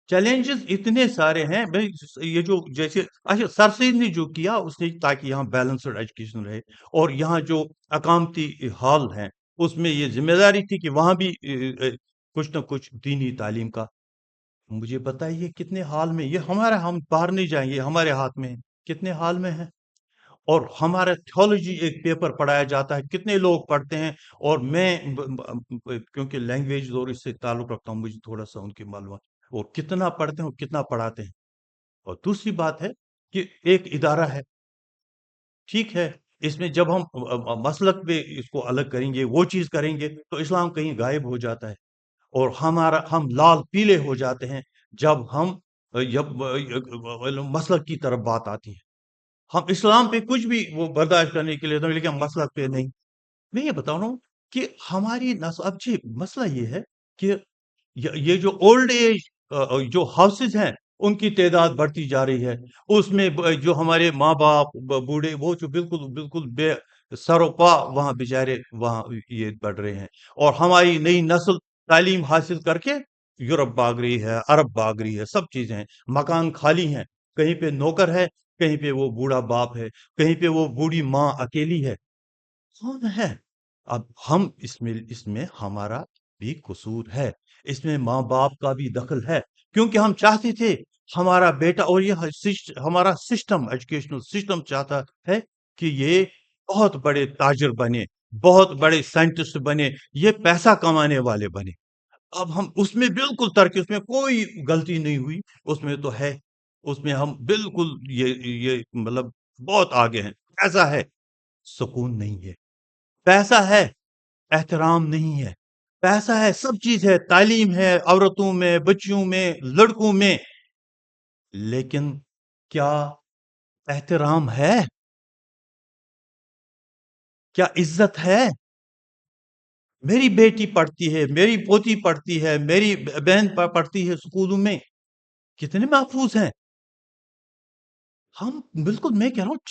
چیلنجز اتنے سارے ہیں. یہ جو جیسے اچھا سر سید نے جو کیا اس نے تاکہ یہاں بیلنسڈ ایجوکیشن رہے، اور یہاں جو اقامتی ہال ہیں اس میں یہ ذمہ داری تھی کہ وہاں بھی کچھ نہ کچھ دینی تعلیم کا. مجھے بتائیے کتنے حال میں یہ ہم باہر نہیں جائیں گے، ہمارے ہاتھ میں ہے کتنے حال میں ہے. اور ہمارا تھیولوجی ایک پیپر پڑھایا جاتا ہے، کتنے لوگ پڑھتے ہیں. اور میں کیونکہ لینگویج اور اس سے تعلق رکھتا ہوں، مجھے تھوڑا سا ان کی معلومات، اور کتنا پڑھتے ہیں اور کتنا پڑھاتے ہیں. اور دوسری بات ہے کہ ایک ادارہ ہے، ٹھیک ہے، اس میں جب ہم مسلک پہ اس کو الگ کریں گے، وہ چیز کریں گے، تو اسلام کہیں غائب ہو جاتا ہے. اور ہم لال پیلے ہو جاتے ہیں جب مسلک کی طرف بات آتی ہے. ہم اسلام پہ کچھ بھی وہ برداشت کرنے کے لیے تو، لیکن مسلک پہ نہیں. میں یہ بتا رہا ہوں کہ ہماری نسل اب جی مسئلہ یہ ہے کہ یہ جو اولڈ ایج جو ہاؤسز ہیں ان کی تعداد بڑھتی جا رہی ہے. اس میں جو ہمارے ماں باپ بوڑھے وہ جو بالکل بے سر و پا وہاں بیچارے وہاں یہ بڑھ رہے ہیں. اور ہماری نئی نسل تعلیم حاصل کر کے یورپ بھاگ رہی ہے، عرب بھاگ رہی ہے، سب چیزیں ہیں، مکان خالی ہیں. کہیں پہ نوکر ہے، کہیں پہ وہ بوڑھا باپ ہے، کہیں پہ وہ بوڑھی ماں اکیلی ہے. کون ہے؟ اب ہم اس میں ہمارا بھی قصور ہے، اس میں ماں باپ کا بھی دخل ہے، کیونکہ ہم چاہتے تھے ہمارا بیٹا، اور یہ ہمارا سسٹم، ایجوکیشنل سسٹم چاہتا ہے کہ یہ بہت بڑے تاجر بنے، بہت بڑے سائنٹسٹ بنے، یہ پیسہ کمانے والے بنے. اب ہم اس میں بالکل ترقی، اس میں کوئی غلطی نہیں ہوئی، اس میں تو ہے، اس میں ہم بالکل یہ مطلب بہت آگے ہیں. ایسا ہے، سکون نہیں ہے. پیسہ ہے، احترام نہیں ہے. پیسہ ہے، سب چیز ہے، تعلیم ہے، عورتوں میں، بچیوں میں، لڑکوں میں، لیکن کیا احترام ہے؟ کیا عزت ہے؟ میری بیٹی پڑھتی ہے، میری پوتی پڑھتی ہے، میری بہن پڑھتی ہے اسکولوں میں، کتنے محفوظ ہیں ہم. بالکل میں کہہ رہا ہوں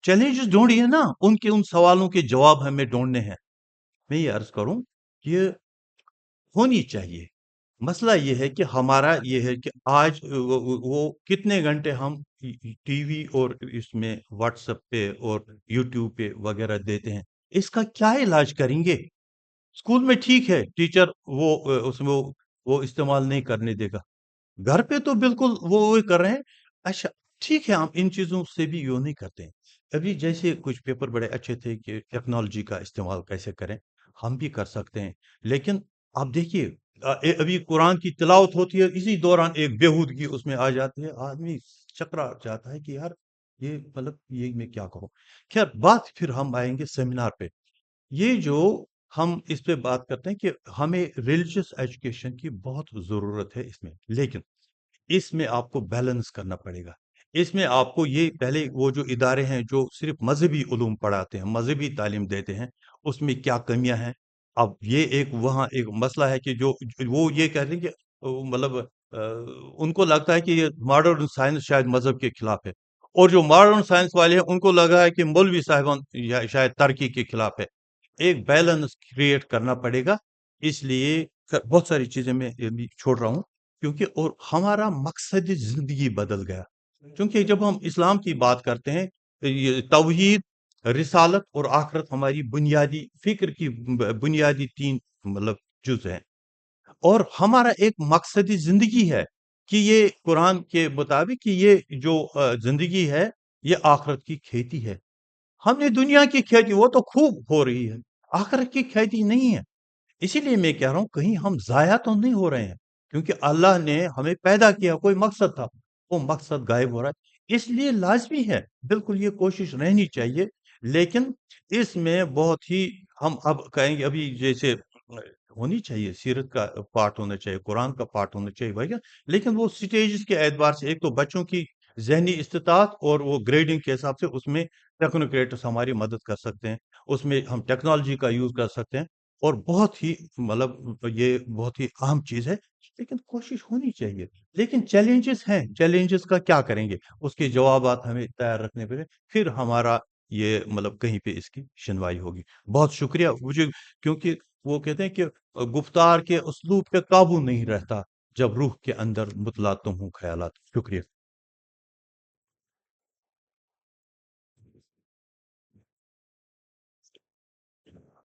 چیلنجز ڈھونڈیے نا، ان سوالوں کے جواب ہمیں ڈھونڈنے ہیں. میں یہ عرض کروں کہ ہونی چاہیے. مسئلہ یہ ہے کہ ہمارا یہ ہے کہ آج وہ کتنے گھنٹے ہم ٹی وی اور اس میں واٹس ایپ پہ اور یوٹیوب پہ وغیرہ دیتے ہیں. اس کا کیا علاج کریں گے؟ اسکول میں ٹھیک ہے، ٹیچر اس میں وہ استعمال نہیں کرنے دے گا. گھر پہ تو بالکل وہ کر رہے ہیں. اچھا ٹھیک ہے، ہم ان چیزوں سے بھی یہ نہیں کرتے ہیں. ابھی جیسے کچھ پیپر بڑے اچھے تھے کہ ٹیکنالوجی کا استعمال کیسے کریں، ہم بھی کر سکتے ہیں. لیکن آپ دیکھیے، ابھی قرآن کی تلاوت ہوتی ہے، اسی دوران ایک بےہودگی اس میں آ جاتی ہے، آدمی چکرا جاتا ہے کہ یار یہ مطلب یہ میں کیا کروں. خیر، بات پھر ہم آئیں گے سیمینار پہ. یہ جو ہم اس پہ بات کرتے ہیں کہ ہمیں ریلیجیس ایجوکیشن کی بہت ضرورت ہے اس میں، لیکن اس میں آپ کو بیلنس کرنا پڑے گا. اس میں آپ کو یہ پہلے وہ جو ادارے ہیں جو صرف مذہبی علوم پڑھاتے ہیں، مذہبی تعلیم دیتے ہیں، اس میں کیا کمیاں ہیں. اب یہ وہاں ایک مسئلہ ہے کہ جو وہ یہ کہتے ہیں کہ مطلب ان کو لگتا ہے کہ یہ ماڈرن سائنس شاید مذہب کے خلاف ہے، اور جو ماڈرن سائنس والے ہیں ان کو لگا ہے کہ مولوی صاحبان شاید ترقی کے خلاف ہے. ایک بیلنس کریٹ کرنا پڑے گا. اس لیے بہت ساری چیزیں میں چھوڑ رہا ہوں، کیونکہ اور ہمارا مقصد زندگی بدل گیا. کیونکہ جب ہم اسلام کی بات کرتے ہیں، یہ توحید، رسالت اور آخرت ہماری بنیادی فکر کی بنیادی 3 مطلب جز ہیں. اور ہمارا ایک مقصدی زندگی ہے کہ یہ قرآن کے مطابق کہ یہ جو زندگی ہے یہ آخرت کی کھیتی ہے. ہم نے دنیا کی کھیتی وہ تو خوب ہو رہی ہے، آخرت کی کھیتی نہیں ہے. اسی لیے میں کہہ رہا ہوں کہیں ہم ضائع تو نہیں ہو رہے ہیں، کیونکہ اللہ نے ہمیں پیدا کیا، کوئی مقصد تھا، وہ مقصد غائب ہو رہا ہے. اس لیے لازمی ہے، بالکل یہ کوشش رہنی چاہیے. لیکن اس میں بہت ہی ہم اب کہیں گے، ابھی جیسے ہونی چاہیے، سیرت کا پارٹ ہونا چاہیے، قرآن کا پارٹ ہونا چاہیے بھائی. لیکن وہ سٹیجز کے اعتبار سے، ایک تو بچوں کی ذہنی استطاعت اور وہ گریڈنگ کے حساب سے اس میں ٹیکنوکریٹس ہماری مدد کر سکتے ہیں، اس میں ہم ٹیکنالوجی کا یوز کر سکتے ہیں. اور بہت ہی مطلب یہ بہت ہی اہم چیز ہے، لیکن کوشش ہونی چاہیے. لیکن چیلنجز ہیں، چیلنجز کا کیا کریں گے، اس کے جوابات ہمیں تیار رکھنے پڑیں، پھر ہمارا یہ مطلب کہیں پہ اس کی شنوائی ہوگی. بہت شکریہ مجھے، کیونکہ وہ کہتے ہیں کہ گفتار کے اسلوب پہ قابو نہیں رہتا جب روح کے اندر متلاطم ہوں خیالات. شکریہ.